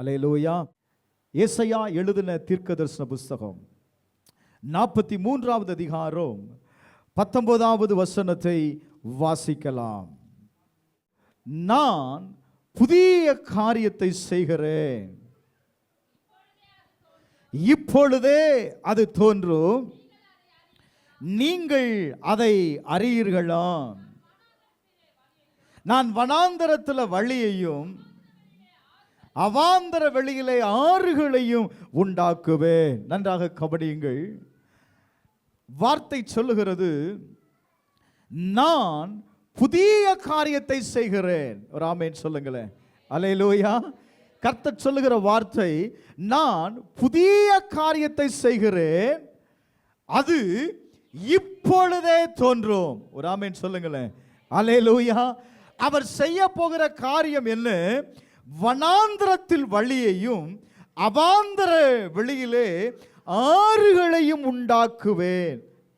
அல்லேலூயா. ஏசாயா எழுதின தீர்க்கதரிசன புஸ்தகம் 43வது அதிகாரம் 19வது வசனத்தை வாசிக்கலாம். நான் புதிய காரியத்தை செய்கிறேன், இப்பொழுதே அது தோன்றும், நீங்கள் அதை அறியீர்களா? நான் வனாந்தரத்தில் வழியையும் அவாந்தர வெளியிலே ஆறுகளையும் உண்டாக்குவேன். நன்றாக கவனியுங்கள். வார்த்தை சொல்லுகிறது, நான் புதிய காரியத்தை செய்கிறேன். ஒரு ஆமென் சொல்லுங்களேன். அல்லேலூயா. கர்த்தர் சொல்லுகிற வார்த்தை, நான் புதிய காரியத்தை செய்கிறேன், அது இப்பொழுதே தோன்றும். ஒரு ஆமென் சொல்லுங்களேன். அல்லேலூயா. அவர் செய்ய போகிற காரியம் என்ன? வனாந்தரத்தில் வழியையும் அவாந்தர வெளியிலே ஆறுகளையும் உண்டாக்குவேன்.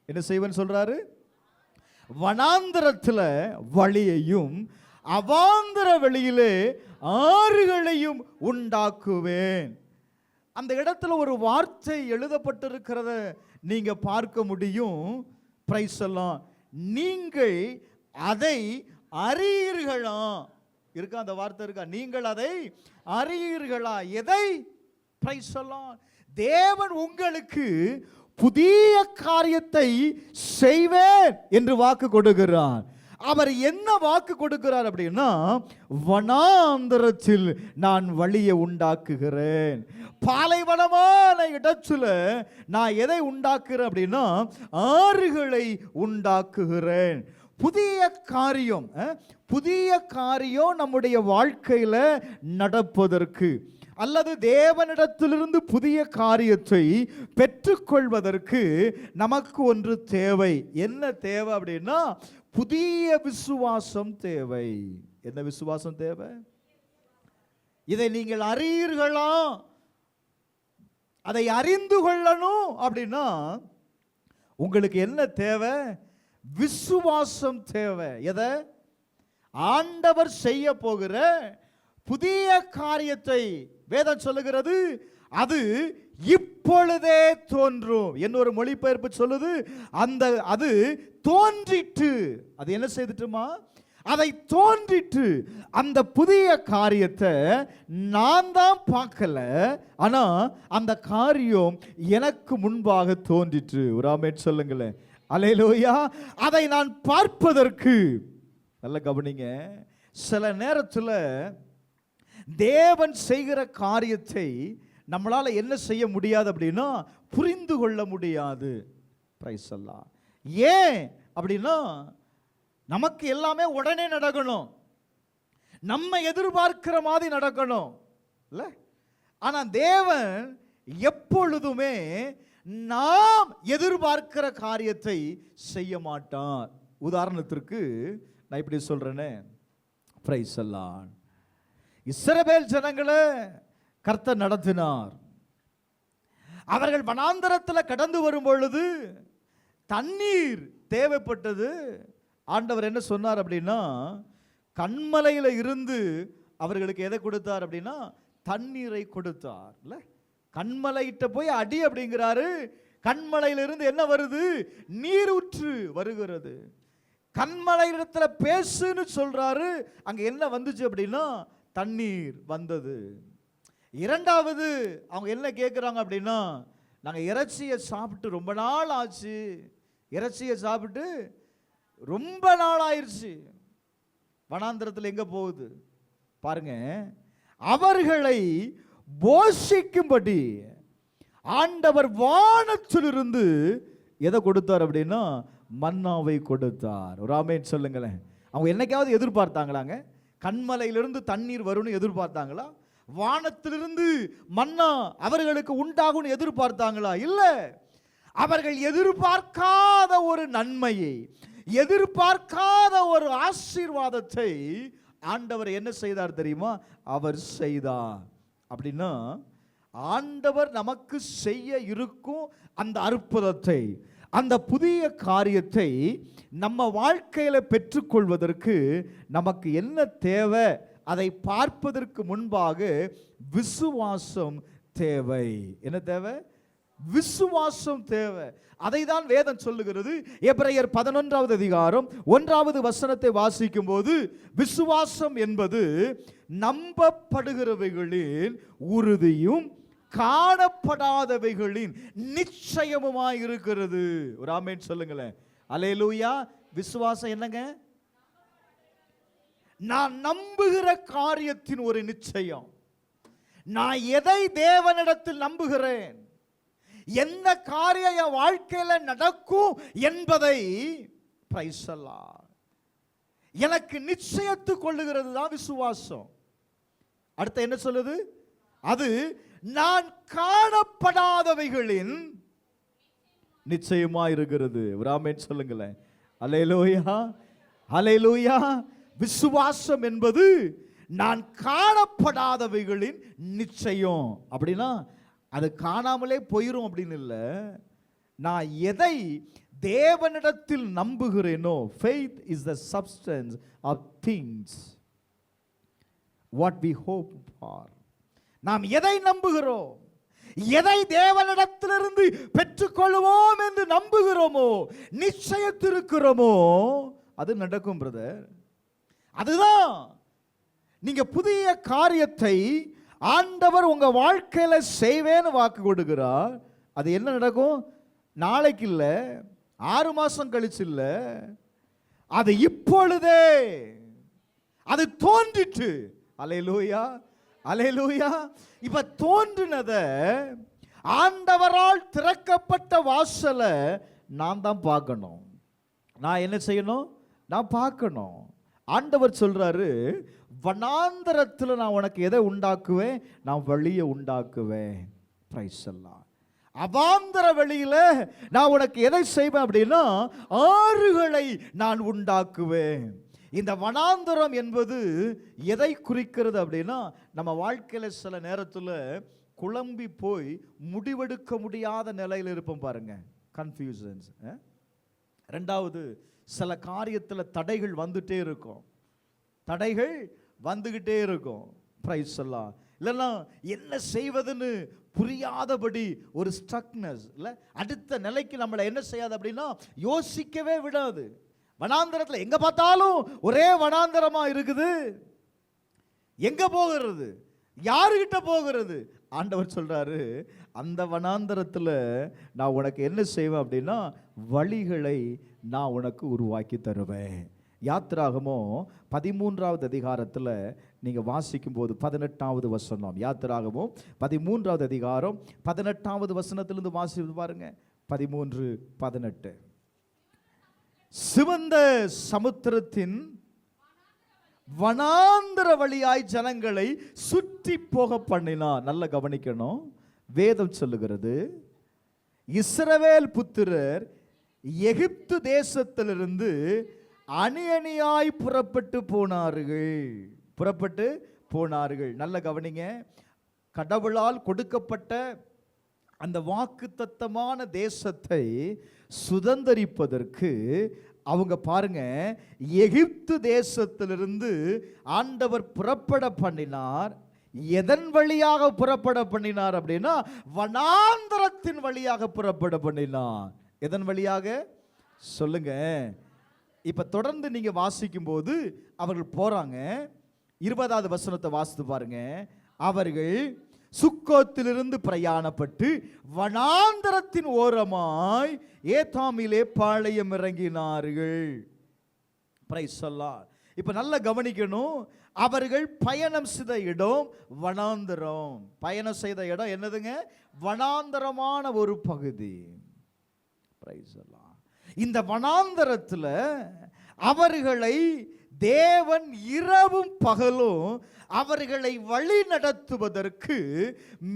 என்ன செய்வேன் சொல்றாரு? வனாந்தரத்தில் வழியையும் அவாந்தர வெளியிலே ஆறுகளையும் உண்டாக்குவேன். அந்த இடத்துல ஒரு வார்த்தை எழுதப்பட்டிருக்கிறத நீங்க பார்க்க முடியும். பிரைஸ் எல்லாம், நீங்கள் அதை அறியீர்களா? இருக்கா அந்த வார்த்தை இருக்கா? நீங்கள் அதை அறியீர்களா? எதை? பிரைஸ் எல்லாம், தேவன் உங்களுக்கு புதிய காரியத்தை செய்வேன் என்று வாக்கு கொடுக்கிறார். அவர் என்ன வாக்கு கொடுக்கிறார் அப்படின்னா, வனாந்தரத்தில் நான் வழியை உண்டாக்குகிறேன். பாலைவனமான இடத்துல நான் எதை உண்டாக்குறேன் அப்படின்னா, ஆறுகளை உண்டாக்குகிறேன். புதிய காரியம், புதிய காரியம் நம்முடைய வாழ்க்கையில் நடப்பதற்கு அல்லது தேவனிடத்திலிருந்து புதிய காரியத்தை பெற்றுக்கொள்வதற்கு நமக்கு ஒன்று தேவை. என்ன தேவை அப்படின்னா, புதிய விசுவாசம் தேவை. என்ன விசுவாசம் தேவை? இதை நீங்கள் அறியீர்களா? அதை அறிந்து கொள்ளணும் அப்படின்னா உங்களுக்கு என்ன தேவை? விசுவாசம் தேவை. எதை? ஆண்டவர் செய்ய போகிற புதிய காரியத்தை வேதம் சொல்லுகிறது, அது இப்பொழுதே தோன்றும். என்னொரு மொழிபெயர்ப்பு சொல்லுது, அது தோன்றிற்று. அது என்ன செய்துட்டுமா? அதை தோன்றிற்று. அந்த புதிய காரியத்தை நான் தான் பார்க்கல, ஆனா அந்த காரியம் எனக்கு முன்பாக தோன்றிற்று. ஒரு ஆமென் சொல்லுங்களேன். அல்லேலூயா. அதை நான் பார்ப்பதற்கு, நல்ல கவனிங்க, சில நேரத்தில் தேவன் செய்கிற காரியத்தை நம்மளால என்ன செய்ய முடியாது அப்படின்னா, புரிந்து கொள்ள முடியாது. பிரைஸ் எல்லாம். ஏன் அப்படின்னா, நமக்கு எல்லாமே உடனே நடக்கணும், நம்ம எதிர்பார்க்கிற மாதிரி நடக்கணும் இல்ல. ஆனா தேவன் எப்பொழுதுமே நாம் எதிர்பார்க்கிற காரியத்தை செய்ய மாட்டார். உதாரணத்திற்கு நான் இப்படி சொல்றேனே, பிரைஸ் எல்லாம், இஸ்ரவேல் ஜனங்களை கர்த்தர் நடத்தினார். அவர்கள் வனாந்தரத்தில் கடந்து வரும் பொழுது தண்ணீர் தேவைப்பட்டது. ஆண்டவர் என்ன சொன்னார் அப்படின்னா, கண்மலையில் இருந்து அவர்களுக்கு எதை கொடுத்தார் அப்படின்னா, தண்ணீரை கொடுத்தார். இல்ல, கண்மலையிட்ட போய் அடி அப்படிங்கிறாரு. கண்மலையிலிருந்து என்ன வருது? நீரூற்று வருகிறது. கண்மலையிடத்தில் பேசுன்னு சொல்றாரு. அங்க என்ன வந்துச்சு அப்படின்னா, தண்ணீர் வந்தது. இரண்டாவது அவங்க என்ன கேட்குறாங்க அப்படின்னா, நாங்கள் இறைச்சியை சாப்பிட்டு ரொம்ப நாள் ஆச்சு, இறைச்சியை சாப்பிட்டு ரொம்ப நாள் ஆயிடுச்சு. வனாந்தரத்தில் எங்கே போகுது பாருங்க. அவர்களை போஷிக்கும்படி ஆண்டவர் வானத்திலிருந்து எதை கொடுத்தார் அப்படின்னா, மன்னாவை கொடுத்தார். ஒரு ஆமென் சொல்லுங்களேன். அவங்க என்னைக்காவது எதிர்பார்த்தாங்களாங்க? கண்மலையிலிருந்து தண்ணீர் வரும்னு எதிர்பார்த்தாங்களா? வானத்திலிருந்து மன்னா அவர்களுக்கு உண்டாகும் எதிர்பார்த்தாங்களா? இல்லை. அவர்கள் எதிர்பார்க்காத ஒரு நன்மையை, எதிர்பார்க்காத ஒரு ஆசீர்வாதத்தை ஆண்டவர் என்ன செய்தார் தெரியுமா? அவர் செய்தார். அப்படின்னா ஆண்டவர் நமக்கு செய்ய இருக்கும் அந்த அற்புதத்தை, அந்த புதிய காரியத்தை நம்ம வாழ்க்கையில் பெற்றுக்கொள்வதற்கு நமக்கு என்ன தேவை அதை பார்ப்பதற்கு முன்பாக விசுவாசம் தேவை. என்ன தேவை? விசுவாசம் தேவை. அதை தான் வேதம் சொல்லுகிறது. எபிரேயர் 11வது அதிகாரம் 1வது வசனத்தை வாசிக்கும் போது, விசுவாசம் என்பது நம்பப்படுகிறவைகளின் உறுதியும் காணப்படாதவைகளின் நிச்சயமுமாய் இருக்கிறது. ஒரு ஆமென் சொல்லுங்களேன். அல்லேலூயா. விசுவாசம் என்னங்க? நான் நம்புகிற காரியத்தின் ஒரு நிச்சயம். நான் எதை தேவனிடத்தில் நம்புகிறேன், என்ன காரியம் என் வாழ்க்கையில நடக்கும் என்பதை எனக்கு நிச்சயத்து கொள்ளுகிறது தான் விசுவாசம். அடுத்து என்ன சொல்லுது? அது நான் காணப்படாதவைகளின் நிச்சயமா இருக்கிறது. ஒரு ஆமென் சொல்லுங்களேன். அல்லேலூயா, அல்லேலூயா. விசுவாசம் என்பது நான் காணப்படாதவைகளின் நிச்சயம். அப்படின்னா அது காணாமலே போயிரும் அப்படின்னு இல்லை. நான் எதை தேவனிடத்தில் நம்புகிறேனோ, faith is the substance of things what we hope for. நாம் எதை நம்புகிறோம், எதை தேவனிடத்திலிருந்து பெற்றுக்கொள்வோம் என்று நம்புகிறோமோ, நிச்சயத்திருக்கிறோமோ, அது நடக்கும் பிரதர். அதுதான் நீங்க புதிய காரியத்தை ஆண்டவர் உங்க வாழ்க்கையில செய்வேன்னு வாக்கு கொடுக்கிறார். அது என்ன நடக்கும்? நாளைக்கு இல்ல, 6 மாசம் கழிச்சு இல்ல, அது இப்பொழுதே அது தோன்றிட்டு. அல்லேலூயா, அல்லேலூயா. இப்ப தோன்றினத ஆண்டவரால் திறக்கப்பட்ட வாசலை நான் தான் பார்க்கணும். நான் என்ன செய்யணும்? நான் பார்க்கணும். ஆண்டவர் சொல்றாரு, வனாந்தரத்தில் நான் உனக்கு எதை உண்டாக்குவேன்? நான் வழியை உண்டாக்குவேன். பிரைஸ் எல்லாம். அவாந்தர வெளியில நான் உனக்கு எதை செய்வேன் அப்படின்னா, ஆறுகளை நான் உண்டாக்குவேன். இந்த வனாந்தரம் என்பது எதை குறிக்கிறது அப்படின்னா, நம்ம வாழ்க்கையில சில நேரத்தில் குழம்பி போய் முடிவெடுக்க முடியாத நிலையில் இருப்போம் பாருங்க, கன்ஃபியூஷன்ஸ். ரெண்டாவது, சில காரியத்தில் தடைகள் வந்துட்டே இருக்கும், தடைகள் வந்துகிட்டே இருக்கும். பிரைஸ் எல்லாம். இல்லைன்னா என்ன செய்வதுன்னு புரியாதபடி ஒரு ஸ்ட்ரக்னஸ் இல்லை, அடுத்த நிலைக்கு நம்மளை என்ன செய்யாது அப்படின்னா யோசிக்கவே விடாது. வனாந்தரத்தில் எங்க பார்த்தாலும் ஒரே வனாந்தரமா இருக்குது. எங்க போகிறது? யாருகிட்ட போகிறது? ஆண்டவர் சொல்றாரு, அந்த வனாந்தரத்தில் நான் உனக்கு என்ன செய்வேன் அப்படின்னா வழிகளை நான் உனக்கு உருவாக்கி தருவேன். யாத்திராகமோ 13வது அதிகாரத்தில் நீங்க வாசிக்கும் போது 18வது வசனம், யாத்திராகமோ 13வது அதிகாரம் 18வது வசனத்திலிருந்து வாசித்து பாருங்க. 13:18. சிவந்த சமுத்திரத்தின் வனாந்தர வழியாய் ஜனங்களை சுற்றி போக பண்ணினார். நல்ல கவனிக்கணும். வேதம் சொல்லுகிறது, இஸ்ரவேல் புத்திரர் எகிப்து தேசத்திலிருந்து அணி அணியாய் புறப்பட்டு போனார்கள். நல்ல கவனிங்க. கடவுளால் கொடுக்கப்பட்ட அந்த வாக்குத்தத்தமான தேசத்தை சுதந்தரிப்பதற்கு அவங்க பாருங்க, எகிப்து தேசத்திலிருந்து ஆண்டவர் புறப்பட பண்ணினார். எதன் வழியாக புறப்பட பண்ணினார் அப்படின்னா வனாந்தரத்தின் வழியாக புறப்பட பண்ணினார். எதன் வழியாக சொல்லுங்க. இப்ப தொடர்ந்து நீங்க வாசிக்கும் போது அவர்கள் போறாங்க. 20வது வசனத்தை வாசித்து பாருங்க. அவர்கள் சுக்கோத்திலிருந்து பிரயாணப்பட்டு வனாந்தரத்தின் ஓரமாய் ஏத்தாமிலே பாளையம் இறங்கினார்கள். பிரைஸ் அல்லாஹ். இப்ப நல்லா கவனிக்கணும். அவர்கள் பயணம் செய்த இடம் வனாந்தரம். பயணம் செய்த இடம் என்னதுங்க? வனாந்தரமான ஒரு பகுதி. பிரைஸ் அல்லாஹ். இந்த வனாந்தரத்தில் அவர்களை தேவன் இரவும் பகலும் அவர்களை வழி நடத்துவதற்கு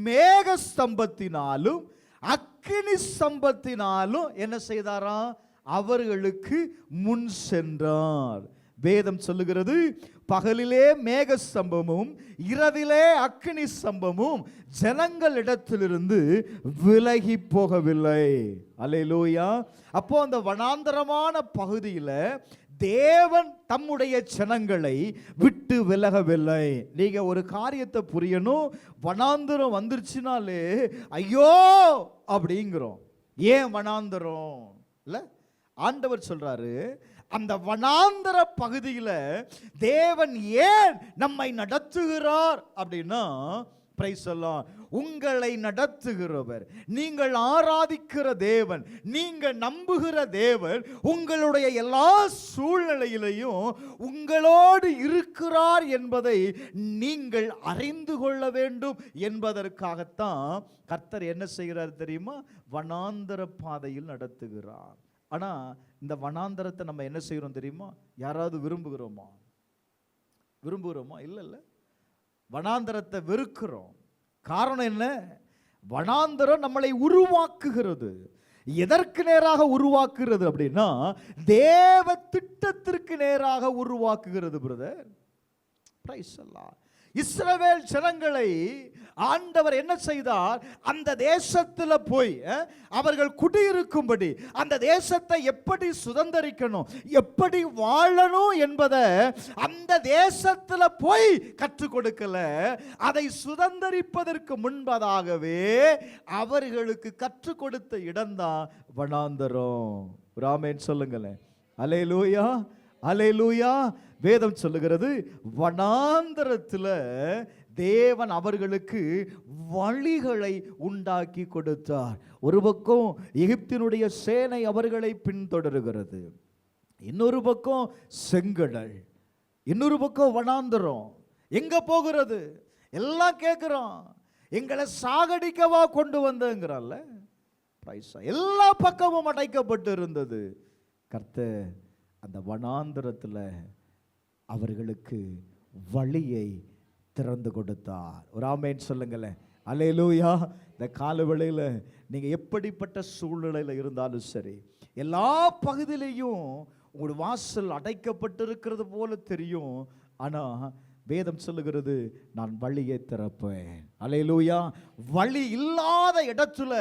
மேக ஸ்தம்பத்தினாலும் அக்கினி ஸ்தம்பத்தினாலும் என்ன செய்தாராம்? அவர்களுக்கு முன் சென்றார். வேதம் சொல்லுகிறது, பகலிலே மேக ஸ்தம்பமும் இரவிலே அக்கினி ஸ்தம்பமும் ஜனங்களிடத்திலிருந்து விலகி போகவில்லை. அல்லேலூயா. அப்போ அந்த வனாந்தரமான பகுதியில் தேவன் தம்முடைய ஜனங்களை விட்டு விலகவில்லை. நீங்க ஒரு காரியத்தை புரியணும். வனாந்தரம் வந்துருச்சுனாலே ஐயோ அப்படிங்கிறோம். ஏன் வனாந்தரம் இல்ல? ஆண்டவர் சொல்றாரு, அந்த வனாந்தர பகுதியில் தேவன் ஏன் நம்மை நடத்துகிறார் அப்படின்னா, பிரைஸ் எல்லாம், உங்களை நடத்துகிறவர், நீங்கள் ஆராதிக்கிற தேவன், நீங்க நம்புகிற தேவன் உங்களுடைய எல்லா சூழ்நிலையிலையும் உங்களோடு இருக்கிறார் என்பதை நீங்கள் அறிந்து கொள்ள வேண்டும் என்பதற்காகத்தான் கர்த்தர் என்ன செய்கிறார் தெரியுமா? வனாந்தர பாதையில் நடத்துகிறார். ஆனா இந்த வனாந்தரத்தை நம்ம என்ன செய்கிறோம் தெரியுமா? யாராவது விரும்புகிறோமா? இல்ல. வனாந்தரத்தை வெறுக்கிறோம். காரணம் என்ன? வனாந்தரம் நம்மளை உருவாக்குகிறது. எதற்கு நேராக உருவாக்குகிறது அப்படின்னா, தேவ திட்டத்திற்கு நேராக உருவாக்குகிறது. பிரதர், பிரைஸ் அல்லாஹ். இஸ்ரவேல் ஜனங்களை ஆண்டவர் என்ன செய்தார்? அந்த தேசத்தில் போய் அவர்கள் குடியிருக்கும்படி, அந்த தேசத்தை எப்படி சுதந்தரிக்கணும், எப்படி வாழணும் என்பதை அந்த தேசத்தில் போய் கற்றுக் கொடுக்கல. அதை சுதந்தரிப்பதற்கு முன்பதாகவே அவர்களுக்கு கற்றுக் கொடுத்த இடம்தான் வனாந்தரம். ராமேன் சொல்லுங்களேன். அல்லேலூயா, அல்லேலூயா. வேதம் சொல்லுகிறது, வனாந்தரத்தில் தேவன் அவர்களுக்கு வழிகளை உண்டாக்கி கொடுத்தார். ஒரு பக்கம் எகிப்தினுடைய சேனை அவர்களை பின்தொடர்கிறது, இன்னொரு பக்கம் செங்கடல், இன்னொரு பக்கம் வனாந்தரம். எங்க போகிறது? எல்லாம் கேட்கிறோம், எங்களை சாகடிக்கவா கொண்டு வந்தங்கிறால. எல்லா பக்கமும் அடைக்கப்பட்டு இருந்தது. கர்த்தர் அந்த வனாந்தரத்தில் அவர்களுக்கு வழியை திறந்து கொடுத்தார். ஒரு ஆமென் சொல்லுங்களேன். அல்லேலூயா. இந்த காலவேளையில் நீங்கள் எப்படிப்பட்ட சூழ்நிலையில் இருந்தாலும் சரி, எல்லா பகுதியிலையும் உங்களுடைய வாசல் அடைக்கப்பட்டிருக்கிறது போல தெரியும். ஆனால் வேதம் சொல்லுகிறது, நான் வழியை திறப்பேன். அல்லேலூயா. வழி இல்லாத இடத்துல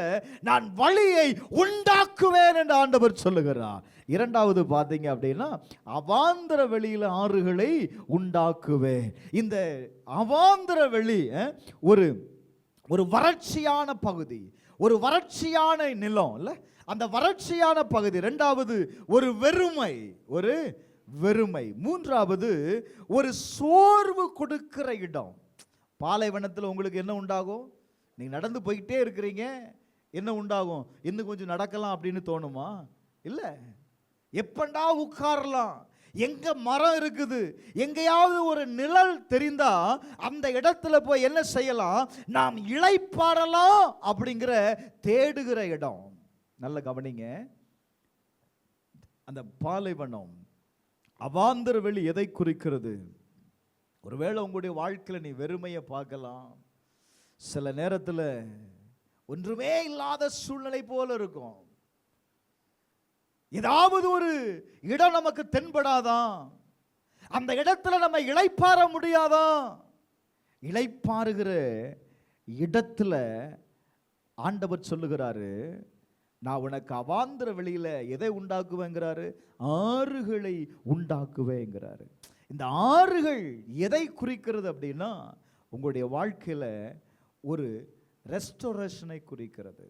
நான் வழியை உண்டாக்குவேன் என்று ஆண்டவர் சொல்லுகிறார். இரண்டாவது பார்த்தீங்க அப்படின்னா, அவாந்தர வெளியில் ஆறுகளை உண்டாக்குவேன். இந்த அவாந்தர வெளி ஒரு வறட்சியான பகுதி, ஒரு வறட்சியான நிலம் இல்ல, அந்த வறட்சியான பகுதி. இரண்டாவது ஒரு வெறுமை, மூன்றாவது ஒரு சோர்வு கொடுக்கிற இடம். பாலைவனத்தில் உங்களுக்கு என்ன உண்டாகும்? நீங்க நடந்து போயிட்டே இருக்கிறீங்க, என்ன உண்டாகும்? இன்னும் கொஞ்சம் நடக்கலாம் அப்படின்னு தோணுமா? இல்ல. எப்பண்டா உட்காரலாம், எங்க மரம் இருக்குது, எங்கேயாவது ஒரு நிழல் தெரிந்தா அந்த இடத்துல போய் என்ன செய்யலாம்? நாம் இளைப்பாறலாம் அப்படிங்கிற தேடுகிற இடம். நல்ல கவனிங்க. அந்த பாலைவனம், அவாந்தர வெளி எதை குறிக்கிறது? ஒருவேளை உங்களுடைய வாழ்க்கையில் நீ வெறுமையை பார்க்கலாம். சில நேரத்தில் ஒன்றுமே இல்லாத சூழ்நிலை போல இருக்கும். ஏதாவது ஒரு இடம் நமக்கு தென்படாதான்? அந்த இடத்துல நம்ம இளைப்பாற முடியாதான்? இளைப்பாறுகிற இடத்துல ஆண்டவர் சொல்லுகிறாரு, நான் உனக்கு அவாந்தர வெளியில எதை உண்டாக்குவேங்கிறாரு? ஆறுகளை உண்டாக்குவேங்கிறாரு. இந்த ஆறுகள் எதை குறிக்கிறது அப்படின்னா, உங்களுடைய வாழ்க்கையில ஒரு ரெஸ்டோரேஷனை குறிக்கிறது.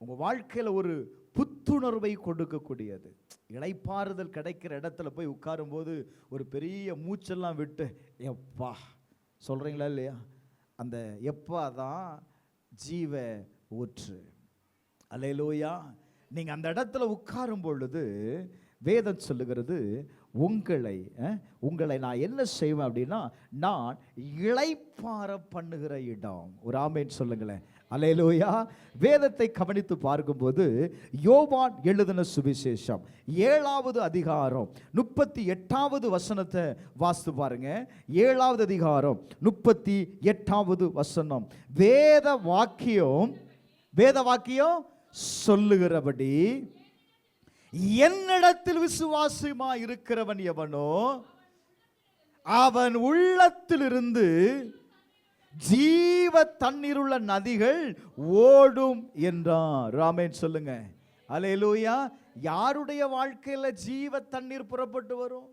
உங்க வாழ்க்கையில ஒரு புத்துணர்வை கொடுக்கக்கூடியது. இளைப்பாறுதல் கிடைக்கிற இடத்துல போய் உட்காரும் போது ஒரு பெரிய மூச்செல்லாம் விட்டு எப்பா சொல்றீங்களா இல்லையா? அந்த எப்பா தான் ஜீவ ஊற்று. அல்லேலூயா. நீங்க அந்த இடத்துல உட்காரும் பொழுது வேதம் சொல்லுகிறது, உங்களை நான் என்ன செய்வேன் அப்படின்னா, நான் இளைப்பாற பண்ணுகிற இடம். ஒரு ஆமென் சொல்லுங்களேன். அல்லேலூயா. வேதத்தை கவனித்து பார்க்கும்போது யோவான் எழுதின சுவிசேஷம் 7வது அதிகாரம் 38வது வசனத்தை வாசித்து பாருங்க. 7வது அதிகாரம் 38வது வசனம். வேத வாக்கியம் சொல்லுகிறபடி, என்னிடத்தில் விசுவாசமா இருக்கிறவன் எவனோ அவன் உள்ளத்திலிருந்து ஜீவ தண்ணீருள்ள நதிகள் ஓடும் என்றார். ஆமென் சொல்லுங்க. அல்லேலூயா. யாருடைய வாழ்க்கையில ஜீவ தண்ணீர் புறப்பட்டு வரும்?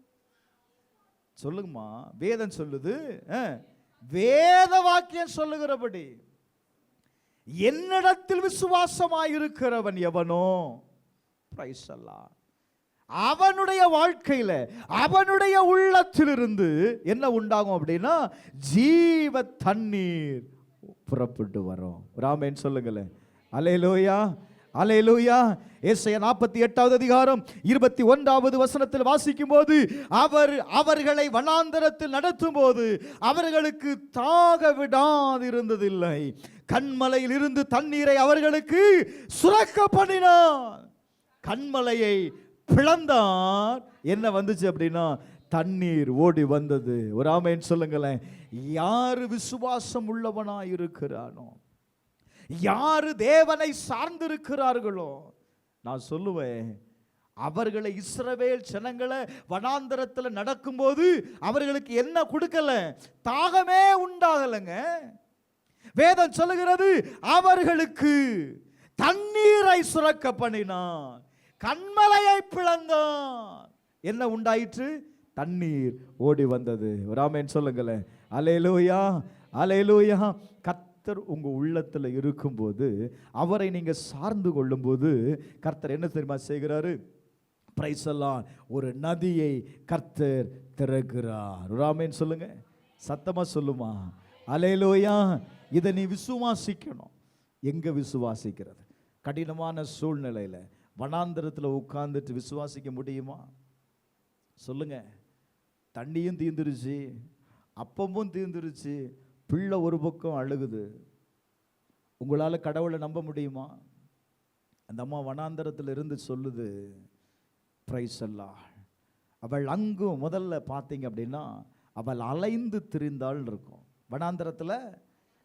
சொல்லுங்கம்மா. வேதம் சொல்லுது, வேத வாக்கியம் சொல்லுகிறபடி என்னிடத்தில் விசுவாசமாயிருக்கிறவன் எவனோ, பிரைஸ் அல்லாஹ், அவனுடைய வாழ்க்கையில அவனுடைய உள்ளத்திலிருந்து என்ன உண்டாகும் அப்படின்னா ஜீவ தண்ணீர் புறப்பட்டு வரும். ராமேன் சொல்லுங்களேன். அல்லேலூயா, அல்லேலூயா. ஏசாயா 48வது அதிகாரம் 21வது வசனத்தில் வாசிக்கும் போது, அவர்களை வனாந்தரத்தில் நடத்தும் போது அவர்களுக்கு தாக விடாதிருந்ததில்லை, கண்மலையில் இருந்து தண்ணீரை அவர்களுக்கு சுரக்க பண்ணினார். கண்மலையை பிளந்தார், என்ன வந்துச்சு அப்படின்னா தண்ணீர் ஓடி வந்தது. ஒரு ஆமென் சொல்லுங்களேன். யாரு விசுவாசம் உள்ளவனாய் இருக்கிறானோ, யாரு தேவனை சார்ந்திருக்கிறார்களோ, நான் சொல்லுவேன், அவர்களை இஸ்ரவேல் ஜனங்களை வனாந்தரத்தில் நடக்கும்போது அவர்களுக்கு என்ன கொடுக்கல? தாகமே உண்டாகலைங்க. வேதம் சொல்லுகிறது அவர்களுக்கு தண்ணீரை சுரக்க பண்ணினான், கண்மலையை பிளந்தான். என்ன உண்டாயிற்று? தண்ணீர் ஓடி வந்தது. ஒரு ஆமென் சொல்லுங்களேன். அல்லேலூயா, அல்லேலூயா. கர்த்தர் உங்க உள்ளத்துல இருக்கும்போது, அவரை நீங்க சார்ந்து கொள்ளும்போது, கர்த்தர் என்ன தெரியுமா செய்கிறாரு? பிரைஸ் எல்லாம், ஒரு நதியை கர்த்தர் திறக்கிறார். ஒரு ஆமென் சொல்லுங்க, சத்தமா சொல்லுமா. அல்லேலூயா. இதை நீ விசுவாசிக்கணும். எங்க விசுவாசிக்கிறது? கடினமான சூழ்நிலையில வனாந்தரத்தில் உட்கார்ந்துட்டு விசுவாசிக்க முடியுமா? சொல்லுங்க. தண்ணியும் தீந்துருச்சு, அப்பமும் தீந்துருச்சு, பிள்ளை ஒரு பக்கம் அழுகுது. உங்களால கடவுளை நம்ப முடியுமா? அந்த அம்மா வனாந்தரத்தில் இருந்து சொல்லுது, பிரைஸ் அல்லாஹ். அவள் அங்கும் முதல்ல பார்த்தீங்க அப்படின்னா அவள் அலைந்து திரிந்தாள் இருக்கும். வனாந்தரத்தில்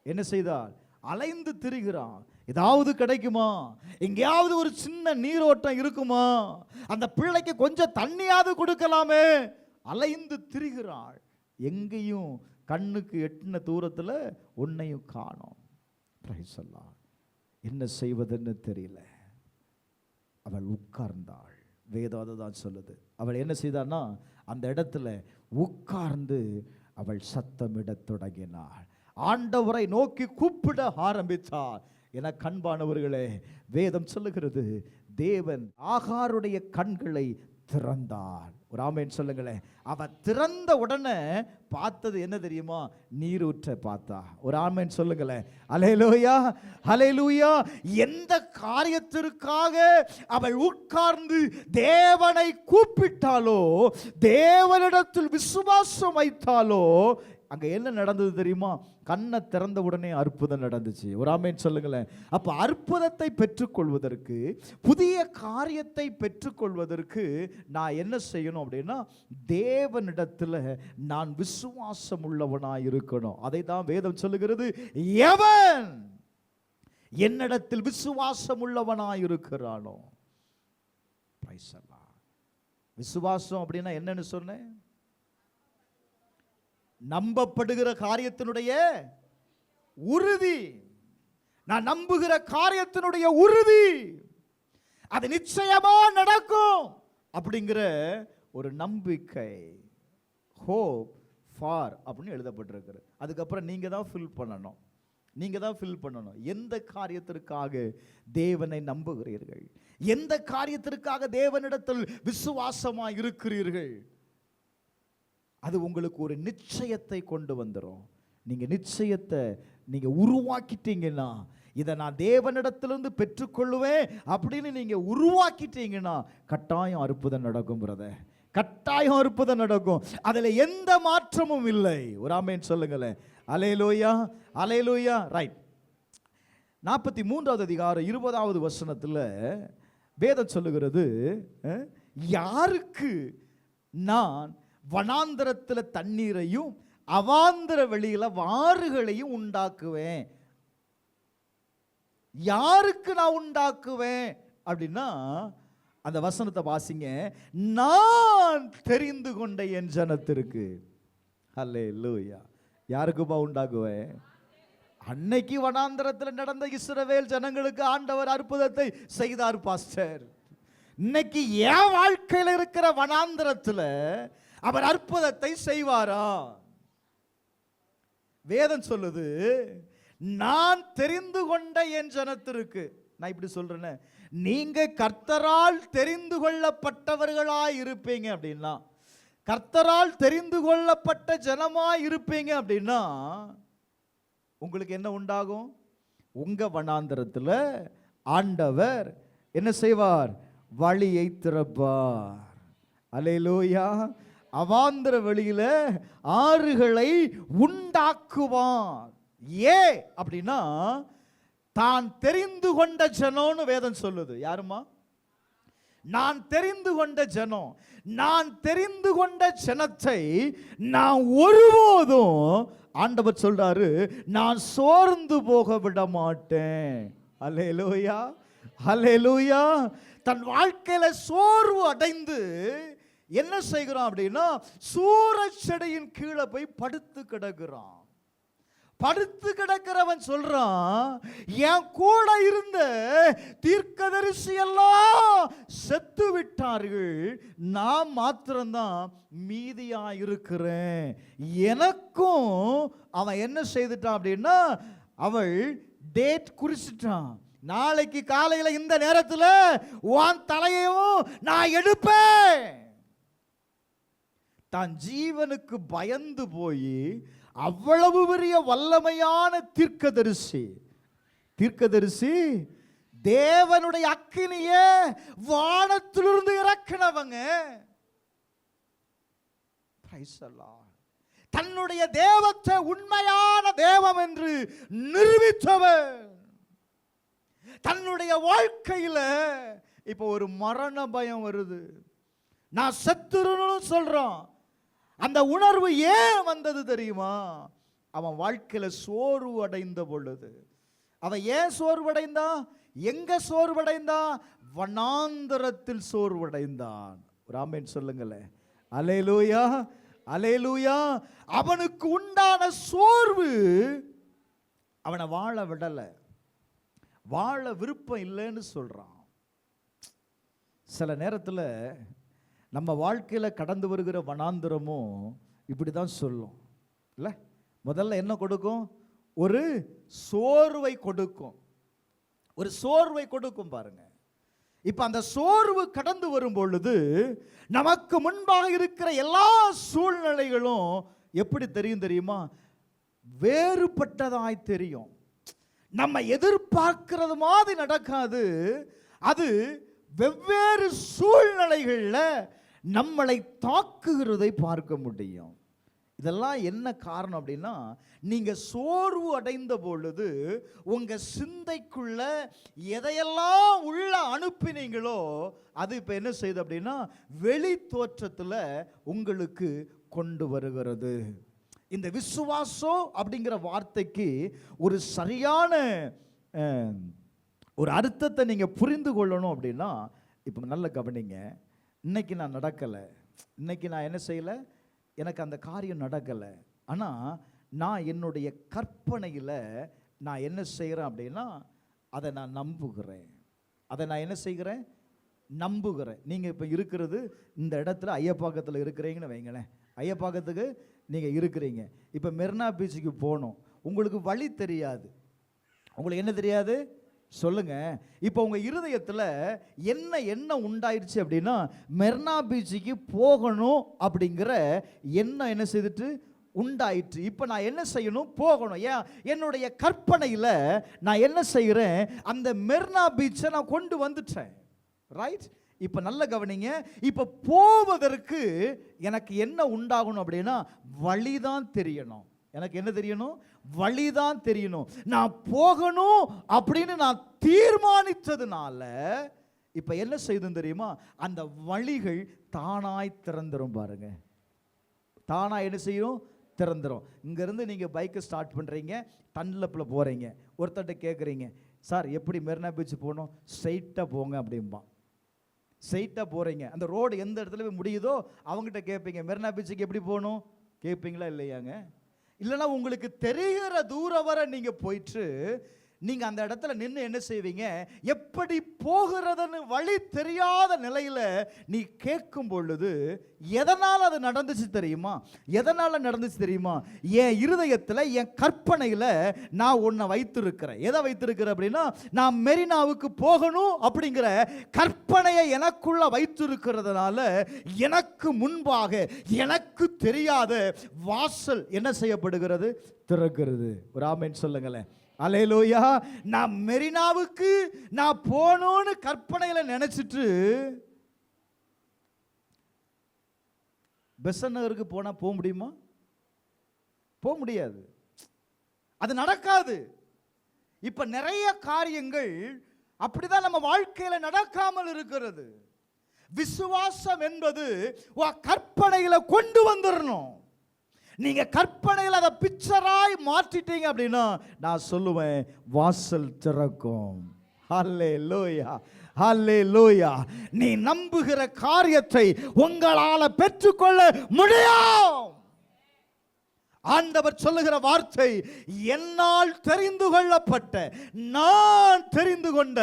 என்ன செய்தாள்? அலைந்து திரிகிறான். ஏதாவது கிடைக்குமா, எங்கேயாவது ஒரு சின்ன நீரோட்டம் இருக்குமா, அந்த பிள்ளைக்கு கொஞ்சம் தண்ணியாவது கொடுக்கலாமே, அலைந்து திரிகிறாள். எங்கேயும் கண்ணுக்கு எட்டின தூரத்தில் உன்னையும் காணோம். பிரைஸ் அல்லாஹ். என்ன செய்வதுன்னு தெரியல. அவள் உட்கார்ந்தாள். வேதம் அதை தான் சொல்லுது. அவள் என்ன செய்தான்னா அந்த இடத்துல உட்கார்ந்து அவள் சத்தமிடத் தொடங்கினாள். ஆண்டவரை நோக்கி கூப்பிட ஆரம்பித்தார். என கண்பானவர்களே, வேதம் சொல்லுகிறது, தேவன் ஆகாருடைய கண்களை திறந்தார். ஒரு ஆமென் சொல்லுங்களேன். அவ திறந்த உடனே பார்த்தது என்ன தெரியுமா? நீரூற்றை பார்த்தா. ஒரு ஆமென் சொல்லுங்களேன். அல்லேலூயா, அல்லேலூயா. எந்த காரியத்திற்காக அவள் உட்கார்ந்து தேவனை கூப்பிட்டாலோ, தேவனிடத்தில் விசுவாசம் வைத்தாலோ, அங்க என்ன நடந்தது தெரியுமா? கண்ணை திறந்த உடனே அற்புதம் நடந்துச்சு. ஒரு ஆமென் சொல்லுங்களேன். அப்ப அற்புதத்தை பெற்றுக்கொள்வதற்கு, புதிய காரியத்தை பெற்றுக்கொள்வதற்கு நான் என்ன செய்யணும் அப்படின்னா, தேவனிடத்தில் நான் விசுவாசம் உள்ளவனாய் இருக்கணும். அதை தான் வேதம் சொல்லுகிறது, எவன் என்னிடத்தில் விசுவாசம் உள்ளவனாய் இருக்கிறானோ. பிரைஸ் அல்லாஹ். விசுவாசம் அப்படின்னா என்னன்னு சொன்னேன்? நம்பப்படுகிற காரியத்தினுடைய உறுதி. நான் நம்புகிற காரியத்தினுடைய உறுதி, அது நிச்சயமா நடக்கும் அப்படிங்கிற ஒரு நம்பிக்கை. ஹோப் ஃபார் அப்படின்னு எழுதப்பட்டிருக்கிறது. அதுக்கப்புறம் நீங்க தான் ஃபில் பண்ணணும். நீங்க தான் ஃபில் பண்ணணும். எந்த காரியத்திற்காக தேவனை நம்புகிறீர்கள், எந்த காரியத்திற்காக தேவனிடத்தில் விசுவாசமாக இருக்கிறீர்கள், அது உங்களுக்கு ஒரு நிச்சயத்தை கொண்டு வந்துடும். நீங்க நிச்சயத்தை நீங்க உருவாக்கிட்டீங்கன்னா, இதை நான் தேவனிடத்திலிருந்து பெற்றுக்கொள்ளுவேன் அப்படின்னு நீங்க உருவாக்கிட்டீங்கன்னா, கட்டாயம் அற்புதம் நடக்கும் பிரதர். கட்டாயம் அற்புதம் நடக்கும். அதுல எந்த மாற்றமும் இல்லை. ஒரு ஆமென் சொல்லுங்களேன். அல்லேலூயா, அல்லேலூயா. ரைட். 43வது அதிகாரம் 20வது வசனத்தில் வேதம் சொல்லுகிறது, யாருக்கு நான் வனாந்தரத்தில் தண்ணீரையும் அவாந்தர வெளியில வாறுகளையும் உண்டாக்குவேன். யாருக்கு நான் உண்டாக்குவேன் அப்படின்னா, அந்த வசனத்தை வாசிங்க. நான் தெரிந்து கொண்ட என் ஜனத்திற்கு. அல்லேலூயா. யாருக்குப்பா உண்டாக்குவேன்? அன்னைக்கு வனாந்தரத்தில் நடந்த இஸ்ரவேல் ஜனங்களுக்கு ஆண்டவர் அற்புதத்தை செய்தார் பாஸ்டர். இன்னைக்கு என் வாழ்க்கையில் இருக்கிற வனாந்திரத்தில் அவர் அற்புதத்தை செய்வாரா? வேதம் சொல்லுது, நான் தெரிந்து கொண்ட என் ஜனத்திற்கு. நான் இப்படி சொல்றேன்னு, நீங்க கர்த்தரால் தெரிந்து கொள்ளப்பட்டவர்களாய் இருப்பீங்க அப்படின்னா, கர்த்தரால் தெரிந்து கொள்ளப்பட்ட ஜனமாய் இருப்பீங்க அப்படின்னா உங்களுக்கு என்ன உண்டாகும்? உங்க வனாந்தரத்தில் ஆண்டவர் என்ன செய்வார்? வழியை திறப்பார். அல்லேலூயா. அவாந்தர வெளியில ஆறுகளை உண்டாக்குவார். ஏன் அப்படின்னா தான் தெரிந்து கொண்ட ஜனம்னு வேதம் சொல்லுது. யாருமா? நான் தெரிந்து கொண்ட ஜனம். நான் தெரிந்து கொண்ட ஜனத்தை நான் ஒருபோதும், ஆண்டவர் சொல்றாரு, நான் சோர்ந்து போக விட மாட்டேன். அல்லேலூயா, அல்லேலூயா. தன் வாழ்க்கையில சோர்வு அடைந்து என்ன செய்கிறான் அப்படின்னா, சூரச் செடியின் கீழே போய் படுத்து கிடக்கிறான். படுத்து கிடக்கிறவன் சொல்றான், என் கூட இருந்த தீர்க்கதரிசி எல்லாம் செத்து விட்டார்கள், நான் மாத்திரம்தான் மீதியா இருக்கிறேன். எனக்கும் அவன் என்ன செய்துட்டான் அப்படின்னா, அவள் டேட் குறிச்சிட்டான். நாளைக்கு காலையில் இந்த நேரத்தில் உன் தலையையும் நான் எடுப்பேன். தான் ஜீவனுக்கு பயந்து போய் அவ்வளவு பெரிய வல்லமையான தீர்க்கதரிசி தேவனுடைய அக்கினியே வானத்திலிருந்து இறக்கினவங்க, தன்னுடைய தேவத்தை உண்மையான தேவம் என்று நிரூபித்தவர். தன்னுடைய வாழ்க்கையில் இப்ப ஒரு மரண பயம் வருது, நான் செத்துறேன்னு சொல்றான். அந்த உணர்வு ஏன் வந்தது தெரியுமா? அவன் வாழ்க்கையில சோர்வு அடைந்த பொழுது. அவன் ஏன் சோர்வடைந்தான்? எங்க சோர்வடைந்தான்? வனாந்தரத்தில் சோர்வடைந்தான். ஆமென் சொல்லுங்களேன். அல்லேலூயா, அல்லேலூயா. அவனுக்கு உண்டான சோர்வு அவனை வாழ விடல, வாழ விருப்பம் இல்லைன்னு சொல்றான். சில நேரத்தில் நம்ம வாழ்க்கையில் கடந்து வருகிற வனாந்திரமும் இப்படி தான் சொல்லும் இல்லை? முதல்ல என்ன கொடுக்கும்? ஒரு சோர்வை கொடுக்கும், ஒரு சோர்வை கொடுக்கும். பாருங்க, இப்ப அந்த சோர்வு கடந்து வரும் பொழுது நமக்கு முன்பாக இருக்கிற எல்லா சூழ்நிலைகளும் எப்படி தெரியும் தெரியுமா? வேறுபட்டதாய் தெரியும். நம்ம எதிர்பார்க்கிறது மாதிரி நடக்காது. அது வெவ்வேறு சூழ்நிலைகளில் நம்மளை தாக்குகிறதை பார்க்க முடியும். இதெல்லாம் என்ன காரணம் அப்படின்னா, நீங்க சோர்வு அடைந்த பொழுது உங்க சிந்தைக்குள்ள எதையெல்லாம் உள்ள அனுப்பினீங்களோ அது இப்ப என்ன செய்யுது அப்படின்னா வெளி தோற்றத்துல உங்களுக்கு கொண்டு வருகிறது. இந்த விசுவாசம் அப்படிங்கிற வார்த்தைக்கு ஒரு சரியான ஒரு அர்த்தத்தை நீங்க புரிந்து கொள்ளணும் அப்படின்னா, இப்போ நல்ல கவனிங்க. இன்னைக்கு நான் நடக்கலை, இன்னைக்கு நான் என்ன செய்யலை, எனக்கு அந்த காரியம் நடக்கலை. ஆனால் நான் என்னுடைய கற்பனையில் நான் என்ன செய்கிறேன் அப்படின்னா அதை நான் நம்புகிறேன். அதை நான் என்ன செய்கிறேன்? நம்புகிறேன். நீங்கள் இப்போ இருக்கிறது இந்த இடத்துல ஐயப்பாக்கத்தில் இருக்கிறீங்கன்னு வைங்களேன். ஐயப்பாக்கத்துக்கு நீங்கள் இருக்கிறீங்க. இப்போ மெரினா பீச்சுக்கு போகணும், உங்களுக்கு வழி தெரியாது. உங்களுக்கு என்ன தெரியாது சொல்லுங்க? இப்போ உங்க இருதயத்தில் என்ன உண்டாயிருச்சு அப்படின்னா, மெரினா பீச்சுக்கு போகணும் அப்படிங்கிற எண்ணம் என்ன செய்துட்டு உண்டாயிற்று. இப்போ நான் என்ன செய்யணும்? போகணும். ஏன்? என்னுடைய கற்பனையில் நான் என்ன செய்கிறேன்? அந்த மெரினா பீச்சை நான் கொண்டு வந்துட்டேன். ரைட்? இப்போ நல்ல கவனிங்க. இப்போ போவதற்கு எனக்கு என்ன உண்டாகணும் அப்படின்னா வழிதான் தெரியணும். எனக்கு என்ன தெரியணும்? வழிதான் தெரியணும். நான் போகணும் அப்படின்னு நான் தீர்மானித்ததுனால இப்ப என்ன செய்யும் தெரியுமா? அந்த வழிகள் தானாய் திறந்துரும். பாருங்க, தானாய் என்ன செய்யும்? திறந்துரும். இங்கிருந்து நீங்க பைக்கை ஸ்டார்ட் பண்றீங்க, டன்லப்ல போறீங்க. ஒருத்தட்ட கேட்குறீங்க, சார் எப்படி மெரினா பீச் போகணும்? ஸ்ட்ரைட்டா போங்க அப்படிம்பா. ஸ்ட்ரைட்டா போறீங்க, அந்த ரோடு எந்த இடத்துல போய் முடியுதோ அவங்ககிட்ட கேட்பீங்க, மெரினா பீச்சுக்கு எப்படி போகணும்? கேட்பீங்களா இல்லையாங்க? இல்லைன்னா உங்களுக்கு தெரிகிற தூரம் வரை நீங்க போயிட்டு நீங்க அந்த இடத்துல நின்று என்ன செய்வீங்க? எப்படி போகிறதுன்னு வழி தெரியாத நிலையில நீ கேட்கும் பொழுது, எதனால் அது நடந்துச்சு தெரியுமா? எதனால நடந்துச்சு தெரியுமா? என் இருதயத்தில், என் கற்பனையில் நான் உன்னை வைத்திருக்கிறேன். எதை வைத்திருக்கிறேன் அப்படின்னா, நான் மெரினாவுக்கு போகணும் அப்படிங்கிற கற்பனையை எனக்குள்ள வைத்திருக்கிறதுனால எனக்கு முன்பாக எனக்கு தெரியாத வாசல் என்ன செய்யப்படுகிறது? திறக்கிறது. ஒரு ஆமென் சொல்லுங்களேன். அல்லேலூயா. நான் மெரினாவுக்கு நான் போகணும்னு கற்பனையில் நினைச்சிட்டு பெசன்ட் நகருக்கு போனா போக முடியுமா? போக முடியாது. அது நடக்காது. இப்ப நிறைய காரியங்கள் அப்படிதான் நம்ம வாழ்க்கையில நடக்காமல் இருக்கிறது. விசுவாசம் என்பது கற்பனையில கொண்டு வந்துடணும். நீங்க கற்பனையில் அதை பிக்சராய் மாற்றிட்டீங்க அப்படின்னா நான் சொல்லுவேன், வாசல் திறக்கும். ஹல்லேலூயா, ஹல்லேலூயா. நீ நம்புகிற காரியத்தை உங்களால பெற்றுக்கொள்ள முடியும். ஆண்டவர் சொல்லுகிற வார்த்தை, என்னால் தெரிந்து கொள்ளப்பட்ட, நான் தெரிந்து கொண்ட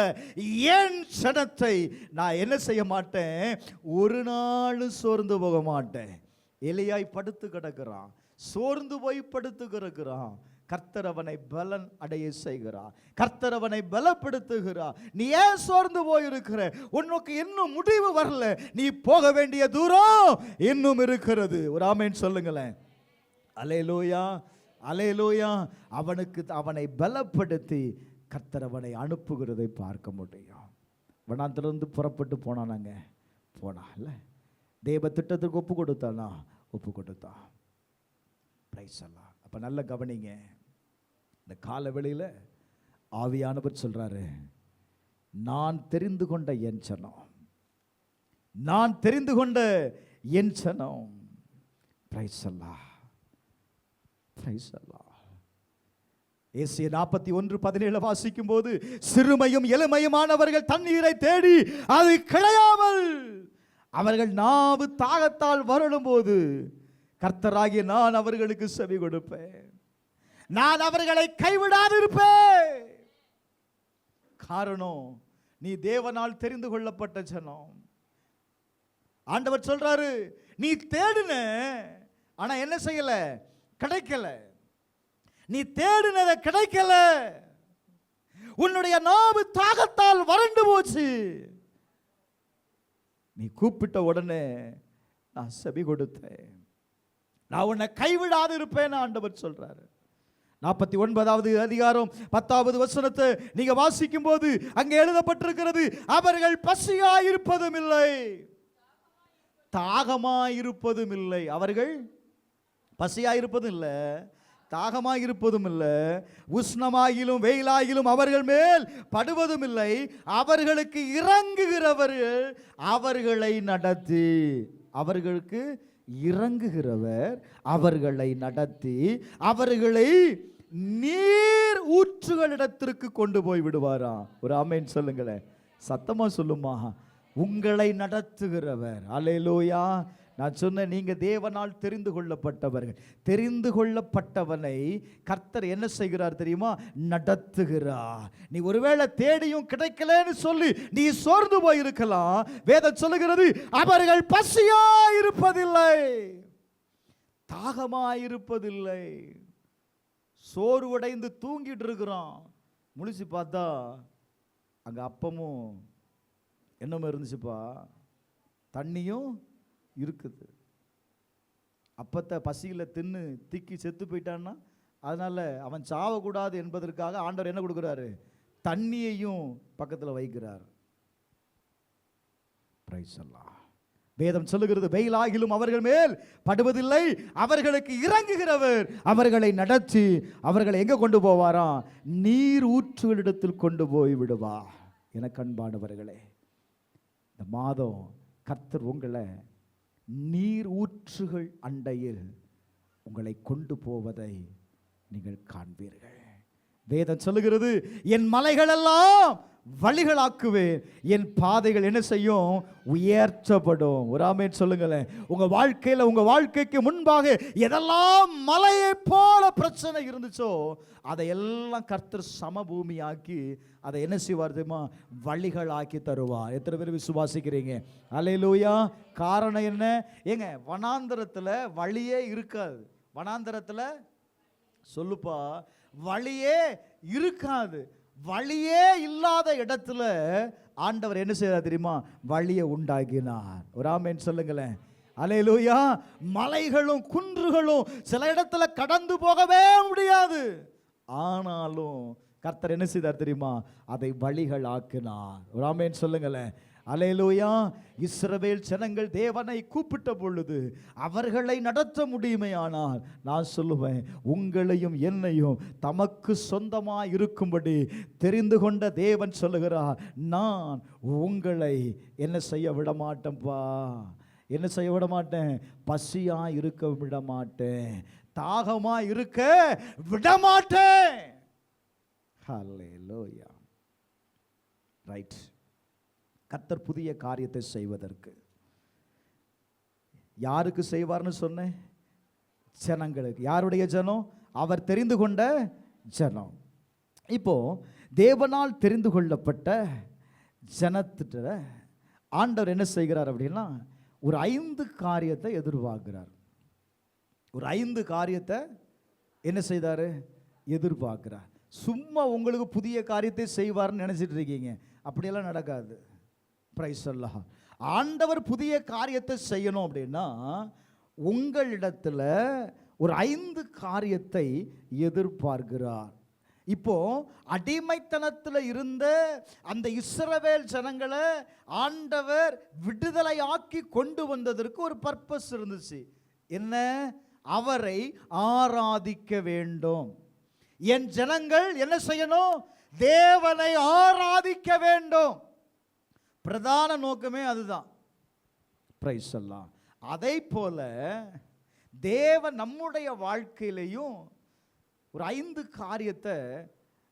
என் சனத்தை நான் என்ன செய்ய மாட்டேன்? ஒரு நாள் சோர்ந்து போக மாட்டேன். எலியாய் படுத்து கிடக்கிறான், சோர்ந்து போய் படுத்து கிடக்கிறான். கர்த்தர் அவனை பலன் அடைய செய்கிறார். கர்த்தர் அவனை பலப்படுத்துகிறார். நீ ஏன் சோர்ந்து போயிருக்கிற? உனக்கு இன்னும் முடிவு வரல. நீ போக வேண்டிய தூரம் இன்னும் இருக்கிறது. ஒரு ஆமென் சொல்லுங்களேன். அல்லேலூயா, அல்லேலூயா. அவனை பலப்படுத்தி கர்த்தர் அவனை அனுப்புகிறதை பார்க்க முடியும். வனாந்திலிருந்து புறப்பட்டு போனானாங்க. போனான்ல, தேவ திட்டத்துக்கு ஒப்பு கொடுத்தானா? ஒப்பு கொடுத்தான். பிரைஸ் எல்லாம். அப்ப நல்ல கவனிங்க. இந்த காலவெளியில ஆவியானவர் சொல்றாரு, நான் தெரிந்து கொண்ட என் சனம், நான் தெரிந்து கொண்ட என் சனம். பிரைஸ் எல்லாம், பிரைஸ் எல்லாம். ஏசாயா 41:17 வாசிக்கும் போது, சிறுமையும் எளிமையுமானவர்கள் தண்ணீரை தேடி அது கிடையாமல் அவர்கள் நாவு தாகத்தால் வருடும் போது கர்த்தராகிய நான் அவர்களுக்கு செவி கொடுப்பேன். நான் அவர்களை கைவிடாதிருப்பேன். காரணம், நீ தேவனால் தெரிந்து கொள்ளப்பட்ட ஜனம். ஆண்டவர் சொல்றாரு, நீ தேடின, ஆனா என்ன செய்யல? கிடைக்கல. நீ தேடினத கிடைக்கல. உன்னுடைய நாவு தாகத்தால் வறண்டு போச்சு. நீ கூப்பிட்ட உடனே நான் செவி கொடுத்தேன். நான் உன்னை கைவிடாது இருப்பேன் ஆண்டவர் சொல்றாரு. 49வது அதிகாரம் 10வது வசனத்தை நீங்க வாசிக்கும் போது அங்கே எழுதப்பட்டிருக்கிறது, அவர்கள் பசியாயிருப்பதும் இல்லை, தாகமாயிருப்பதும் இல்லை. அவர்கள் பசியாயிருப்பதும் இல்லை, தாகமாயிருப்பதும் இல்லை, உஷ்ணமாகிலும் வெயிலாகிலும் அவர்கள் மேல் படுவதும் இல்லை. அவர்களுக்கு இறங்குகிறவர்கள் அவர்களை நடத்தி, அவர்களுக்கு இறங்குகிறவர் அவர்களை நடத்தி அவர்களை நீர் ஊற்றுகளிடத்திற்கு கொண்டு போய் விடுவாராம். ஒரு ஆமென் சொல்லுங்களேன். சத்தமா சொல்லுமா. உங்களை நடத்துகிறவர். அல்லேலூயா. நான் சொன்ன, நீங்க தேவனால் தெரிந்து கொள்ளப்பட்டவர்கள். தெரிந்து கொள்ளப்பட்டவனை கர்த்தர் என்ன செய்கிறார் தெரியுமா? நடத்துகிறார். நீ ஒருவேளை தேடியும் கிடைக்கலன்னு சொல்லி நீ சோர்ந்து போயிருக்கலாம். வேதம் சொல்லுகிறது, அவர்கள் பசியாயிருப்பதில்லை, தாகமாயிருப்பதில்லை. சோர்வடைந்து தூங்கிட்டு இருக்கிறான். முழிச்சு பார்த்தா அங்க அப்பமும் என்னமா இருந்துச்சுப்பா, தண்ணியும் இருக்குது. அப்பத்தை பசியில் தின்னு திக்கி செத்து போயிட்டான்னா, அதனால அவன் சாவக்கூடாது என்பதற்காக ஆண்டவர் என்ன கொடுக்குறாரு? தண்ணியையும் பக்கத்தில் வைக்கிறார். பிரைஸ் அல்லாஹ். வேதம் சொல்லுகிறது, வெயிலாகிலும் அவர்கள் மேல் படுவதில்லை, அவர்களுக்கு இறங்குகிறவர் அவர்களை நடத்தி அவர்களை எங்க கொண்டு போவாராம்? நீர் ஊற்றுகளிடத்தில் கொண்டு போய் விடுவா. எனக்கு அன்பானவர்களே, இந்த மாதம் கர்த்தர் உங்களை நீர் ஊற்றுகள் அண்டையில் உங்களை கொண்டு போவதை நீங்கள் காண்பீர்கள். வேதம் சொல்லுகிறது, என் மலைகள் எல்லாம் வழிகளாக்குவேன், என் பாதைகள் என்ன செய்யும், உயர்த்தப்படும். ஒரு ஆமென் சொல்லுங்களேன். உங்க வாழ்க்கையில, உங்க வாழ்க்கைக்கு முன்பாக எதெல்லாம் மலையை போல பிரச்சனை இருந்துச்சோ அதையெல்லாம் கர்த்தர் சமபூமியாக்கி அதை என்ன செய்வார் தெரியுமா, வழிகளாக்கி தருவார். எத்தனை பேர் விசுவாசிக்கிறீங்க? அல்லேலூயா. காரணம் என்ன? ஏங்க, வனாந்தரத்துல வழியே இருக்காது. வனாந்தரத்துல சொல்லுப்பா, வழியே இருக்காது. வழியே இல்லாத இடத்துல ஆண்டவர் என்ன செய்தார் தெரியுமா, வழியை உண்டாக்கினார். ஒரு ஆமென் சொல்லுங்களேன். அல்லேலூயா. மலைகளும் குன்றுகளும் சில இடத்துல கடந்து போகவே முடியாது. ஆனாலும் கர்த்தர் என்ன செய்தார் தெரியுமா, அதை வழிகள் ஆக்கினார். ஒரு ஆமென் சொல்லுங்களேன். அல்லேலூயா. இஸ்ரவேல் ஜனங்கள் தேவனை கூப்பிட்ட பொழுது அவர்களை நடத்த முடியுமையானால், நான் சொல்லுவேன், உங்களையும் என்னையும் தமக்கு சொந்தமாக இருக்கும்படி தெரிந்து கொண்ட தேவன் சொல்லுகிறார், நான் உங்களை என்ன செய்ய விட மாட்டேன்ப்பா. என்ன செய்ய விட மாட்டேன்? பசியா இருக்க விட மாட்டேன், தாகமா இருக்க விட மாட்டேன். ஹல்லேலூயா. ரைட். கர்த்தர் புதிய காரியத்தை செய்வதற்கு யாருக்கு செய்வார்னு சொன்னேன்? ஜனங்களுக்கு. யாருடைய ஜனம்? அவர் தெரிந்து கொண்ட ஜனம். இப்போ தேவனால் தெரிந்து கொள்ளப்பட்ட ஜனத்திட்ட ஆண்டவர் என்ன செய்கிறார் அப்படின்னா, ஒரு 5 காரியத்தை எதிர்பார்க்கிறார். ஒரு 5 காரியத்தை என்ன செய்தாரு? எதிர்பார்க்கிறார். சும்மா உங்களுக்கு புதிய காரியத்தை செய்வார்னு நினைச்சிட்டு இருக்கீங்க, அப்படியெல்லாம் நடக்காது. பிரைஸ் அல்லாஹ். ஆண்டவர் புதிய காரியத்தை செய்யணும் அப்படின்னா உங்களிடத்துல ஒரு 5 காரியத்தை எதிர்பார்க்கிறார். இப்போ அடிமைத்தனத்தில் இருந்த அந்த இஸ்ரவேல் ஜனங்களை ஆண்டவர் விடுதலை ஆக்கி கொண்டு வந்ததற்கு ஒரு பர்பஸ் இருந்துச்சு. என்ன? அவரை ஆராதிக்க வேண்டும். என் ஜனங்கள் என்ன செய்யணும்? தேவனை ஆராதிக்க வேண்டும். பிரதான நோக்கமே அதுதான். பிரைஸ் அல்லாஹ். அதை போல தேவன் நம்முடைய வாழ்க்கையிலையும் ஒரு 5 காரியத்தை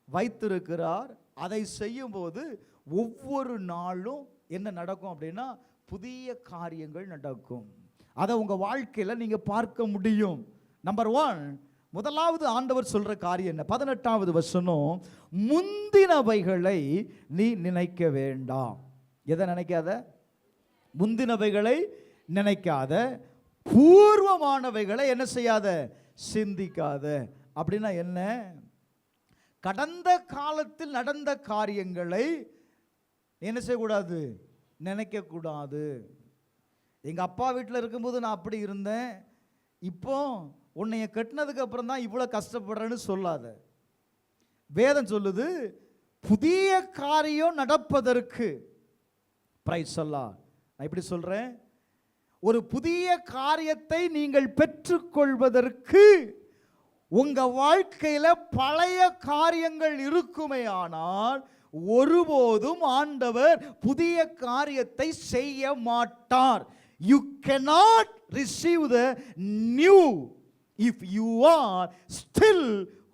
வைத்திருக்கிறார். அதை செய்யும்போது ஒவ்வொரு நாளும் என்ன நடக்கும் அப்படின்னா, புதிய காரியங்கள் நடக்கும். அதை உங்க வாழ்க்கையில நீங்க பார்க்க முடியும். நம்பர் 1, முதலாவது ஆண்டவர் சொல்ற காரியம் என்ன? 18வது வசனம், முந்தினவைகளை நீ நினைக்க வேண்டாம். எதை நினைக்காத? முந்தினவைகளை நினைக்காத, பூர்வமானவைகளை என்ன செய்யாத? சிந்திக்காத. அப்படின்னா என்ன? கடந்த காலத்தில் நடந்த காரியங்களை என்ன செய்யக்கூடாது? நினைக்கக்கூடாது. எங்க அப்பா வீட்டில் இருக்கும்போது நான் அப்படி இருந்தேன், இப்போ உன்னைய கட்டினதுக்கு அப்புறம் தான் இவ்வளோ கஷ்டப்படுறேன்னு சொல்லாத. வேதம் சொல்லுது, புதிய காரியம் நடப்பதற்கு. பிரைஸ் அல்லாஹ். நான் இப்படி சொல்றேன், ஒரு புதிய காரியத்தை நீங்கள் பெற்றுக்கொள்வதற்கு உங்க வாழ்க்கையில பழைய காரியங்கள் இருக்குமே ஆனால் ஒருபோதும் ஆண்டவர் புதிய காரியத்தை செய்ய மாட்டார். You cannot receive the new if you are still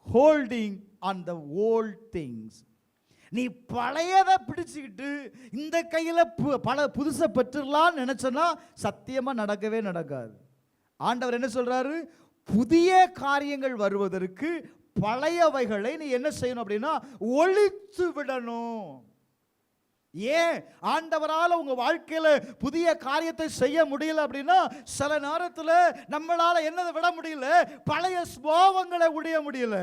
holding on the old things. நீ பழையதை பிடிச்சுக்கிட்டு இந்த கையில் பல புதுசை பெற்றுடலான்னு நினைச்சனா சத்தியமா நடக்கவே நடக்காது. ஆண்டவர் என்ன சொல்றாரு? புதிய காரியங்கள் வருவதற்கு பழையவைகளை நீ என்ன செய்யணும் அப்படின்னா ஒழித்து விடணும். ஏன் ஆண்டவரால் உங்க வாழ்க்கையில புதிய காரியத்தை செய்ய முடியல அப்படின்னா, சில நேரத்தில் நம்மளால என்னதை விட முடியல? பழைய சுபாவங்களை விட முடியல,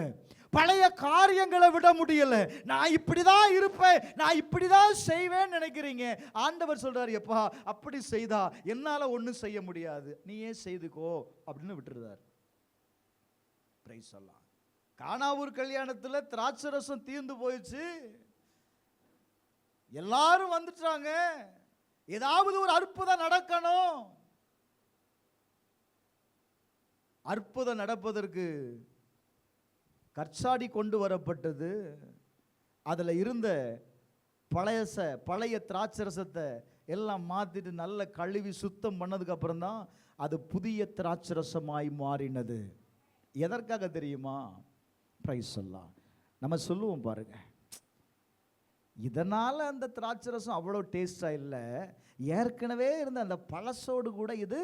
பழைய காரியங்களை விட முடியல. நான் இப்படிதான் இருப்பேன், நான் இப்படிதான் செய்வேன் நினைக்கிறீங்க. ஆண்டவர் சொல்றாரு, எப்பா அப்படி செய்தா என்னால ஒன்றும் செய்ய முடியாது, நீயே செய்துக்கோ அப்படின்னு விட்டுருந்தார். பிரைஸ் அல்லாஹ். கானாவூர் கல்யாணத்தில் திராட்சரசம் தீர்ந்து போயிடுச்சு, எல்லாரும் வந்துட்டாங்க, ஏதாவது ஒரு அற்புதம் நடக்கணும். அற்புதம் நடப்பதற்கு கற்சாடி கொண்டு வரப்பட்டது. அதில் இருந்த பழைய திராட்சரசத்தை எல்லாம் மாற்றிட்டு நல்ல கழுவி சுத்தம் பண்ணதுக்கு அப்புறம் தான் அது புதிய திராட்சரசமாய் மாறினது. எதற்காக தெரியுமா? பிரைஸ் அல்லாஹ். நம்ம சொல்லுவோம் பாருங்க, இதனால் அந்த திராட்சை ரசம் அவ்வளோ டேஸ்டாக இல்லை, ஏற்கனவே இருந்த அந்த பழசோடு கூட இது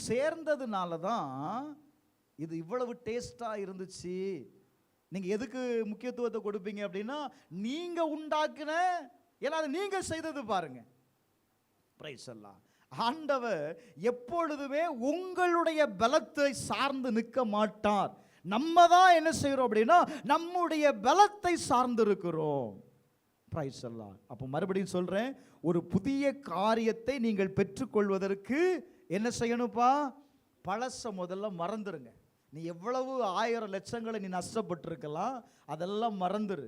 சேர்ந்ததுனால தான் இது இவ்வளவு டேஸ்டாக இருந்துச்சு. நீங்கள் எதுக்கு முக்கியத்துவத்தை கொடுப்பீங்க அப்படின்னா, நீங்கள் உண்டாக்குன, ஏன்னா அது நீங்கள் செய்தது பாருங்க. பிரைஸ் எல்லாம் ஆண்டவர் எப்பொழுதுமே உங்களுடைய பலத்தை சார்ந்து நிற்க மாட்டார். நம்ம தான் என்ன செய்கிறோம் அப்படின்னா, நம்முடைய பலத்தை சார்ந்து இருக்கிறோம். பிரைஸ் எல்லாம். அப்போ மறுபடியும் சொல்கிறேன், ஒரு புதிய காரியத்தை நீங்கள் பெற்றுக்கொள்வதற்கு என்ன செய்யணும்ப்பா? பழச முதல்ல மறந்துடுங்க. நீ எவ்வளவு 1000 லட்சங்களை நீ நஷ்டப்பட்டிருக்கலாம், அதெல்லாம் மறந்துரு.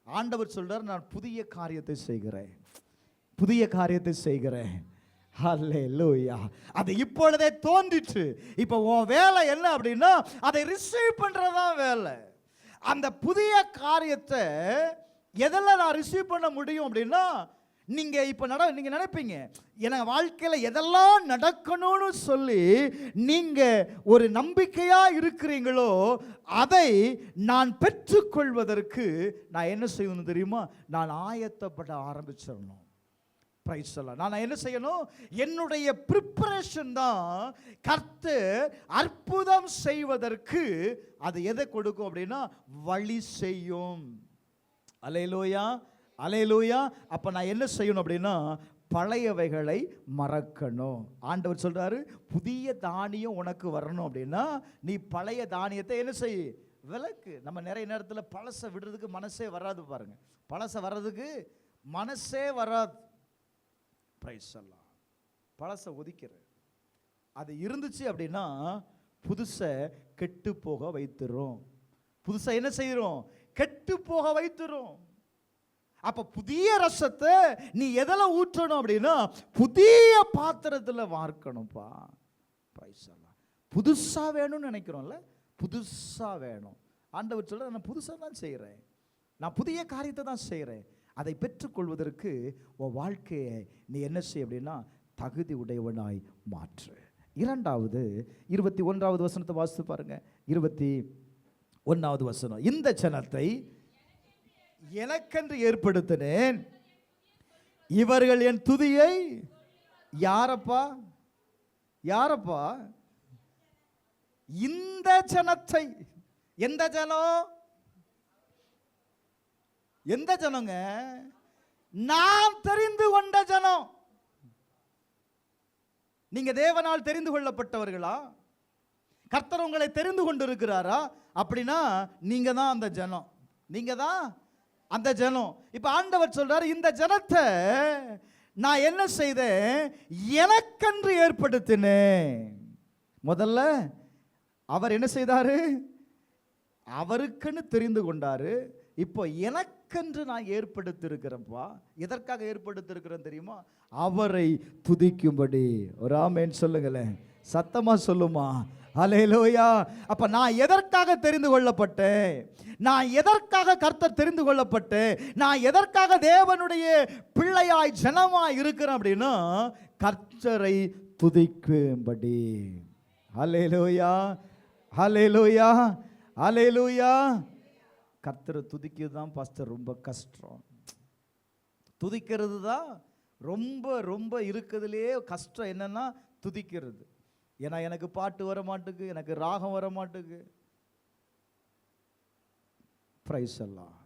ஆண்டவர் சொல்றார், நான் புதிய காரியத்தை செய்கிறேன், புதிய காரியத்தை செய்கிறேன். ஹல்லேலூயா. அது இப்பொழுதே தோன்றிற்று. இப்போ உன் வேலை என்ன அப்படின்னா, அதை ரிசீவ் பண்றதுதான் வேலை. அந்த புதிய காரியத்தை எதெல்லாம் நான் ரிசீவ் பண்ண முடியும் அப்படின்னா, நீங்க நினைப்பீங்க, என் வாழ்க்கையில் எதெல்லாம் நடக்கணும்னு சொல்லி நீங்க ஒரு நம்பிக்கையா இருக்கிறீங்களோ, அதை நான் பெற்றுக்கொள்வதற்கு நான் என்ன செய்யணும் தெரியுமா? நான் ஆயத்தப்பட ஆரம்பிச்சிடணும். பிரைஸ் எல்லாம். நான் என்ன செய்யணும்? என்னுடைய ப்ரிப்பரேஷன் தான் கர்த்தர் அற்புதம் செய்வதற்கு அது எதை கொடுக்கும் அப்படின்னா, வழி செய்யும். அல்லேலூயா, அல்லேலூயா. அப்ப நான் என்ன செய்யணும் அப்படின்னா, பழையவைகளை மறக்கணும். ஆண்டவர் சொல்றாரு, புதிய தானியம் உனக்கு வரணும் அப்படின்னா நீ பழைய தானியத்தை என்ன செய்? விலக்கு. நம்ம நிறைய நேரத்தில் பழசை விடுறதுக்கு மனசே வராது பாருங்க. பழசை வர்றதுக்கு மனசே வராது. பிரைஸ் எல்லாம். பழசை ஒதுக்கிற, அது இருந்துச்சு அப்படின்னா புதுசை கெட்டு போக வைத்துரும். புதுசை என்ன செய்யறோம்? கெட்டு போக வைத்துரும். அப்ப புதிய ரசத்தை நீ எதில் ஊற்றணும் அப்படின்னா, புதிய பாத்திரத்தில் வார்க்கணும்ப்பா. பிரைஸ் எல்லாம். புதுசா வேணும்னு நினைக்கிறோம்ல, புதுசா வேணும். ஆண்டவர் சொல்ற, நான் புதுசா தான் செய்கிறேன், நான் புதிய காரியத்தை தான் செய்கிறேன். அதை பெற்றுக்கொள்வதற்கு உன் வாழ்க்கையை நீ என்ன செய்ய அப்படின்னா, தகுதி உடையவனாய் மாற்று. இரண்டாவது 21வது வசனத்தை வாசித்து பாருங்க. 21வது வசனம், இந்த ஜனத்தை எனக்கென்று ஏற்படுத்தினேன், இவர்கள் என் துதியை யாரப்பா? யாரப்பா? இந்த ஜனத்தை. எந்த ஜனம்? எந்த ஜனங்க? நான் தெரிந்து கொண்ட ஜனம். நீங்க தேவனால் தெரிந்து கொள்ளப்பட்டவர்களா? கர்த்தர் உங்களை தெரிந்து கொண்டு இருக்கிறாரா? அப்படின்னா நீங்க தான் அந்த ஜனம், நீங்க தான் அந்த ஜனம். இப்ப ஆண்டவர் சொல்றாரு, இந்த ஜனத்தை நான் என்ன செய்தேன்? எனக்கென்று ஏற்படுத்தினேன். முதல்ல அவர் என்ன செய்தாரு? அவருக்குன்னு தெரிந்து கொண்டாரு. இப்போ எனக்கென்று நான் ஏற்படுத்தியிருக்கிறேன்ப்பா. எதற்காக ஏற்படுத்தியிருக்கிறேன் தெரியுமா? அவரை துதிக்கும்படி. ஒரு ஆமென் சொல்லுங்களேன், சத்தமா சொல்லுமா. அல்லேலூயா. அப்ப நான் எதற்காக தெரிந்து கொள்ளப்பட்டேன்? நான் எதற்காக கர்த்தர் தெரிந்து கொள்ளப்பட்டேன்? நான் எதற்காக தேவனுடைய பிள்ளையாய் ஜனமாய் இருக்கிறேன் அப்படின்னா, கர்த்தரை துதிக்கும்படி. அல்லேலூயா, அல்லேலூயா, அல்லேலூயா. கர்த்தரை துதிக்கிறது தான் பாஸ்டர் ரொம்ப கஷ்டம். துதிக்கிறது தான் ரொம்ப ரொம்ப இருக்கிறதுலே கஷ்டம். என்னன்னா துதிக்கிறது. ஏன்னா எனக்கு பாட்டு வர மாட்டுக்கு, எனக்கு ராகம் வர மாட்டுக்கு. பிரைஸ் எல்லாம்.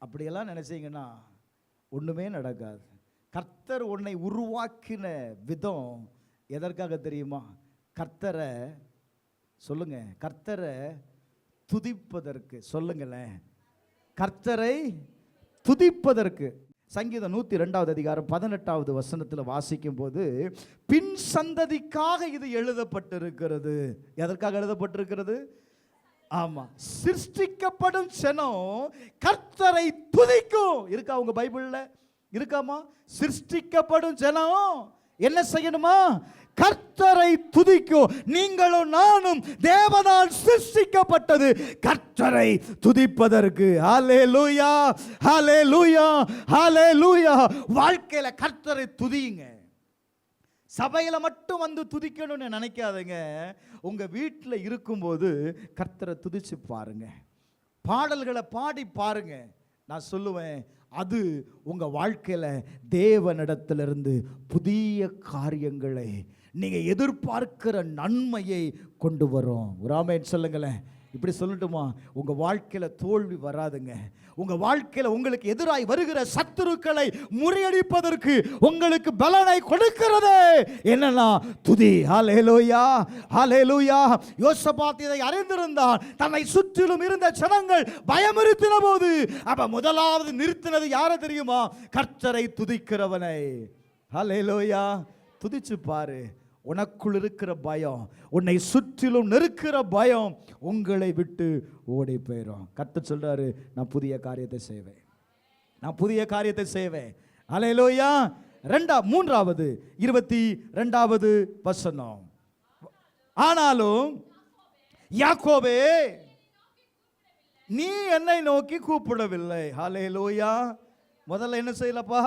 அப்படியெல்லாம் நினைச்சீங்கன்னா ஒண்ணுமே நடக்காது. கர்த்தர் உன்னை உருவாக்கின விதம் எதற்காக தெரியுமா? கர்த்தரை சொல்லுங்க, கர்த்தரை துதிப்பதற்கு. சொல்லுங்களேன், கர்த்தரை துதிப்பதற்கு. சங்கீதம் 102வது அதிகாரம் 18வது வசனத்தில் வாசிக்கும் போது, பின் சந்ததிக்காக இது எழுதப்பட்டிருக்கிறது. எதற்காக எழுதப்பட்டிருக்கிறது? ஆமா, சிருஷ்டிக்கப்படும் ஜனம் கர்த்தரை துதிக்கும். இருக்கா உங்க பைபிள்ல? இருக்காமா? சிருஷ்டிக்கப்படும் ஜனம் என்ன செய்யணுமா? கர்த்தரை துதிக்கும். நீங்களும் நானும் தேவனால் சிருஷ்டிக்கப்பட்டது கர்த்தரை துதிப்பதற்கு. ஹல்லேலூயா, ஹல்லேலூயா, ஹல்லேலூயா. வாழ்க்கையில கர்த்தரை துதியுங்க. சபையில மட்டும் வந்து துதிக்கணும்னு நினைக்காதீங்க. உங்க வீட்டில் இருக்கும்போது கர்த்தரை துதிச்சு பாருங்க, பாடல்களை பாடி பாருங்க. நான் சொல்லுவேன், அது உங்க வாழ்க்கையில தேவனிடத்திலிருந்து புதிய காரியங்களை, நீங்க எதிர்பார்க்கிற நன்மையை கொண்டு வரும். ஒரு ஆமென் சொல்லுங்களேன். இப்படி சொல்லட்டுமா, உங்க வாழ்க்கையில தோல்வி வராதுங்க. உங்க வாழ்க்கையில உங்களுக்கு எதிராய் வருகிற சத்துருக்களை முறியடிப்பதற்கு உங்களுக்கு பலனை கொடுக்கிறது என்னன்னா துதி. ஹல்லேலூயா, ஹல்லேலூயா. யோசபாத் இதை அறிந்திருந்தான். தன்னை சுற்றிலும் இருந்த ஜனங்கள் பயமுறுத்தின போது அப்ப முதலாவது நிறுத்தினது யாரை தெரியுமா? கர்த்தரை துதிக்கிறவனை. ஹல்லேலூயா. துதிச்சு பாரு. உனக்குள் இருக்கிற பயம், உன்னை சுற்றிலும் நெருக்கிற பயம் உங்களை விட்டு ஓடி போயிடும். கர்த்தர் சொல்றாரு, நான் புதிய காரியத்தை செய்வேன், நான் புதிய காரியத்தை செய்வேன். ஹல்லேலூயா. மூன்றாவது 22வது வசனம். ஆனாலும் யாக்கோபே, நீ என்னை நோக்கி கூப்பிடவில்லை. ஹல்லேலூயா. முதல்ல என்ன செய்யலப்பா?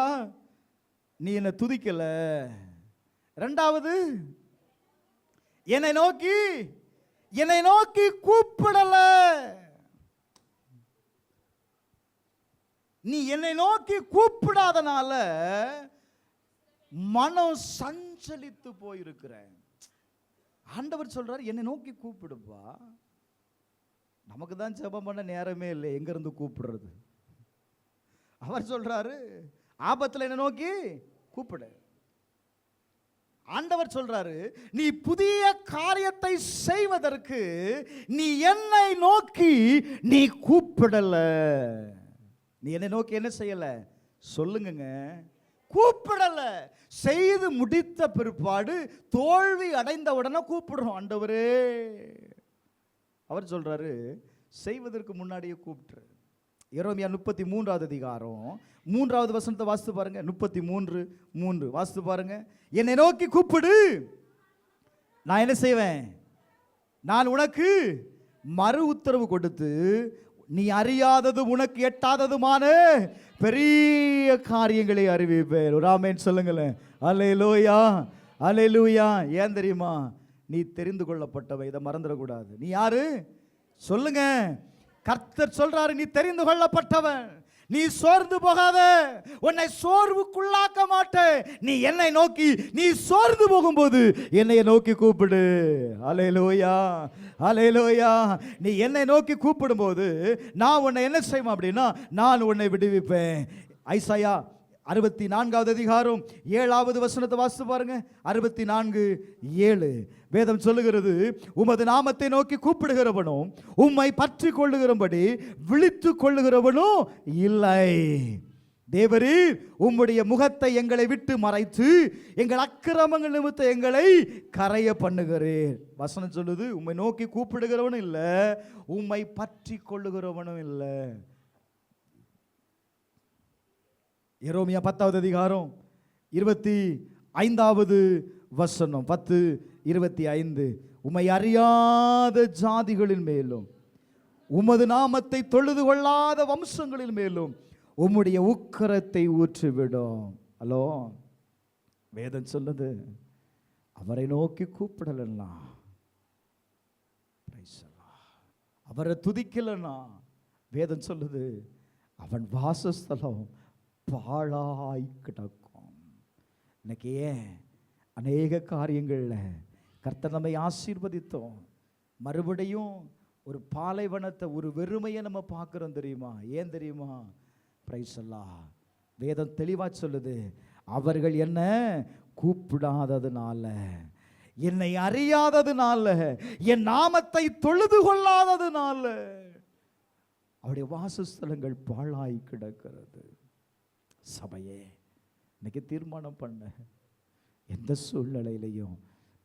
நீ என்னை துதிக்கல. இரண்டாவது, என்னை நோக்கி கூப்பிடல. நீ என்னை நோக்கி கூப்பிடாதனால மனம் சஞ்சலித்து போயிருக்கிற. ஆண்டவர் சொல்றாரு, என்னை நோக்கி கூப்பிடுப்பா. நமக்கு தான் ஜெபம் பண்ண நேரமே இல்லை, எங்க இருந்து கூப்பிடுறது? அவர் சொல்றாரு, ஆபத்துல என்னை நோக்கி கூப்பிடு. ஆண்டவர் சொல்றாரு, நீ புதிய காரியத்தை செய்வதற்கு நீ என்னை நோக்கி நீ கூப்பிடல. நீ என்னை நோக்கி என்ன செய்யல? சொல்லுங்க, கூப்பிடல. செய்து முடித்த பிற்பாடு தோல்வி அடைந்த உடனே கூப்பிடுறோம். ஆண்டவரே, அவர் சொல்றாரு, செய்வதற்கு முன்னாடியே கூப்பிட்டு. எரேமியா 33வது அதிகாரம் 3வது வசனத்தை வாசித்து பாருங்க. 33:3 வாசித்து பாருங்க. என்னை நோக்கி கூப்பிடு, நான் என்ன செய்வேன்? நான் உனக்கு மறு உத்தரவு கொடுத்து நீ அறியாதது உனக்கு எட்டாததுமான பெரிய காரியங்களை அறிவிப்பேன். ஒரு ஆமென் சொல்லுங்களேன். அல்லேலூயா, அல்லேலூயா. ஏன் தெரியுமா? நீ தெரிந்து கொள்ளப்பட்டவை. இதை மறந்துடக்கூடாது. நீ யாரு சொல்லுங்க. கர்த்தர் சொல்றாரு, நீ தெரிந்து கொள்ளப்பட்டவன். நீ சோர்ந்து போகாத, உன்னை சோர்வுக்குள்ளாக்க மாட்டேன். நீ என்னை நோக்கி, நீ சோர்ந்து போகும்போது என்னை நோக்கி கூப்பிடு. அல்லேலூயா, அல்லேலூயா. நீ என்னை நோக்கி கூப்பிடும்போது நான் உன்னை என்ன செய்வேன் அப்படின்னா, நான் உன்னை விடுவிப்பேன். ஐசாயா 64வது அதிகாரம் 7வது வசனத்தை வாசித்து பாருங்க. 64:7 வேதம் சொல்லுகிறது, உமது நாமத்தை நோக்கி கூப்பிடுகிறவனும் உம்மை பற்றி கொள்ளுகிறபடி விழித்து கொள்ளுகிறவனும் இல்லை. தேவரீர் உம்முடைய முகத்தை எங்களை விட்டு மறைத்து எங்கள் அக்கிரமங்கள் நிமித்த எங்களை கரைய பண்ணுகிறீர். வசனம் சொல்லுது, உம்மை நோக்கி கூப்பிடுகிறவனும் இல்லை, உம்மை பற்றி கொள்ளுகிறவனும் இல்லை. எரேமியா 10வது அதிகாரம் 25வது வசனம் 10:25 உம்மை அறியாத ஜாதிகளின் மேலும் உமது நாமத்தை தொழுது கொள்ளாத வம்சங்களின் மேலும் உம்முடைய உக்கிரத்தை ஊற்றிவிடும். ஹலோ, வேதம் சொல்லுது, அவரை நோக்கி கூப்பிடலன்னா, அவரை துதிக்கலன்னா, வேதம் சொல்லுது அவன் வாசஸ்தலம் பாழாய் கிடக்கும். இன்னைக்கு ஏன் அநேக காரியங்களில் கர்த்தர் நம்மை ஆசீர்வதித்தோம், மறுபடியும் ஒரு பாலைவனத்தை, ஒரு வெறுமையை நம்ம பார்க்குறோம் தெரியுமா? ஏன் தெரியுமா? பிரைஸ் அல்லாஹ். வேதம் தெளிவாக சொல்லுது, அவர்கள் என்ன கூப்பிடாததுனால, என்னை அறியாததுனால, என் நாமத்தை தொழுது கொள்ளாததுனால அவருடைய வாசஸ்தலங்கள் பாழாய் கிடக்கிறது. சபையே, இன்னைக்கு தீர்மானம் பண்ண, எந்த சூழ்நிலையிலையும்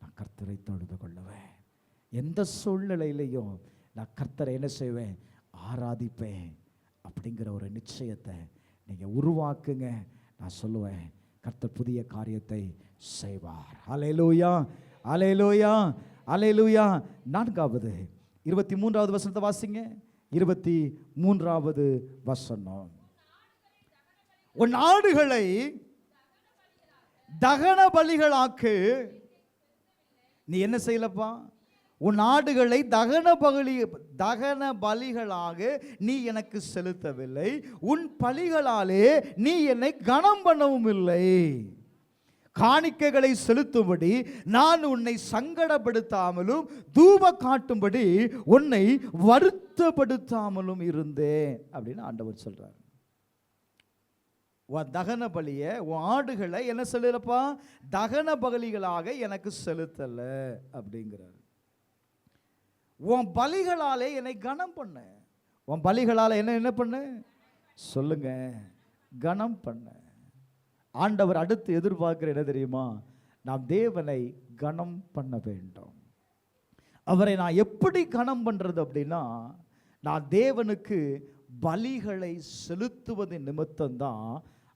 நான் கர்த்தரை தொழுது கொள்ளுவேன். எந்த சூழ்நிலையிலையும் நான் கர்த்தரை என்ன செய்வேன்? ஆராதிப்பேன். அப்படிங்கிற ஒரு நிச்சயத்தை நீங்கள் உருவாக்குங்க. நான் சொல்லுவேன், கர்த்தர் புதிய காரியத்தை செய்வார். அல்லேலூயா, அல்லேலூயா, அல்லேலூயா. 4வது 23வது வசனத்தை வாசிங்க. 23வது வசனம், உன் ஆடுகளை தகன பலிகளாக்கு நீ என்ன செய்யலப்பா? உன் ஆடுகளை தகன பலிகளாக நீ எனக்கு செலுத்தவில்லை, உன் பலிகளாலே நீ என்னை கனம் பண்ணவும் இல்லை. காணிக்கைகளை செலுத்தும்படி நான் உன்னை சங்கடப்படுத்தாமலும் தூப காட்டும்படி உன்னை வருத்தப்படுத்தாமலும் இருந்தேன் அப்படின்னு ஆண்டவர் சொல்றார். உன் தகன பலியை, உன் ஆடுகளை என்ன சொல்லலப்பா? தகன பலிகளாக எனக்கு செலுத்தல அப்படிங்கிறார். உன் பலிகளாலே என்னை கனம் பண்ண. உன் பலிகளால் என்ன பண்ண சொல்லுங்க? கனம் பண்ண. ஆண்டவர் அடுத்து எதிர்பார்க்கிற என்ன தெரியுமா? நாம் தேவனை கனம் பண்ண வேண்டும். அவரை நான் எப்படி கனம் பண்றது அப்படின்னா, நான் தேவனுக்கு பலிகளை செலுத்துவதன் நிமித்தம்தான்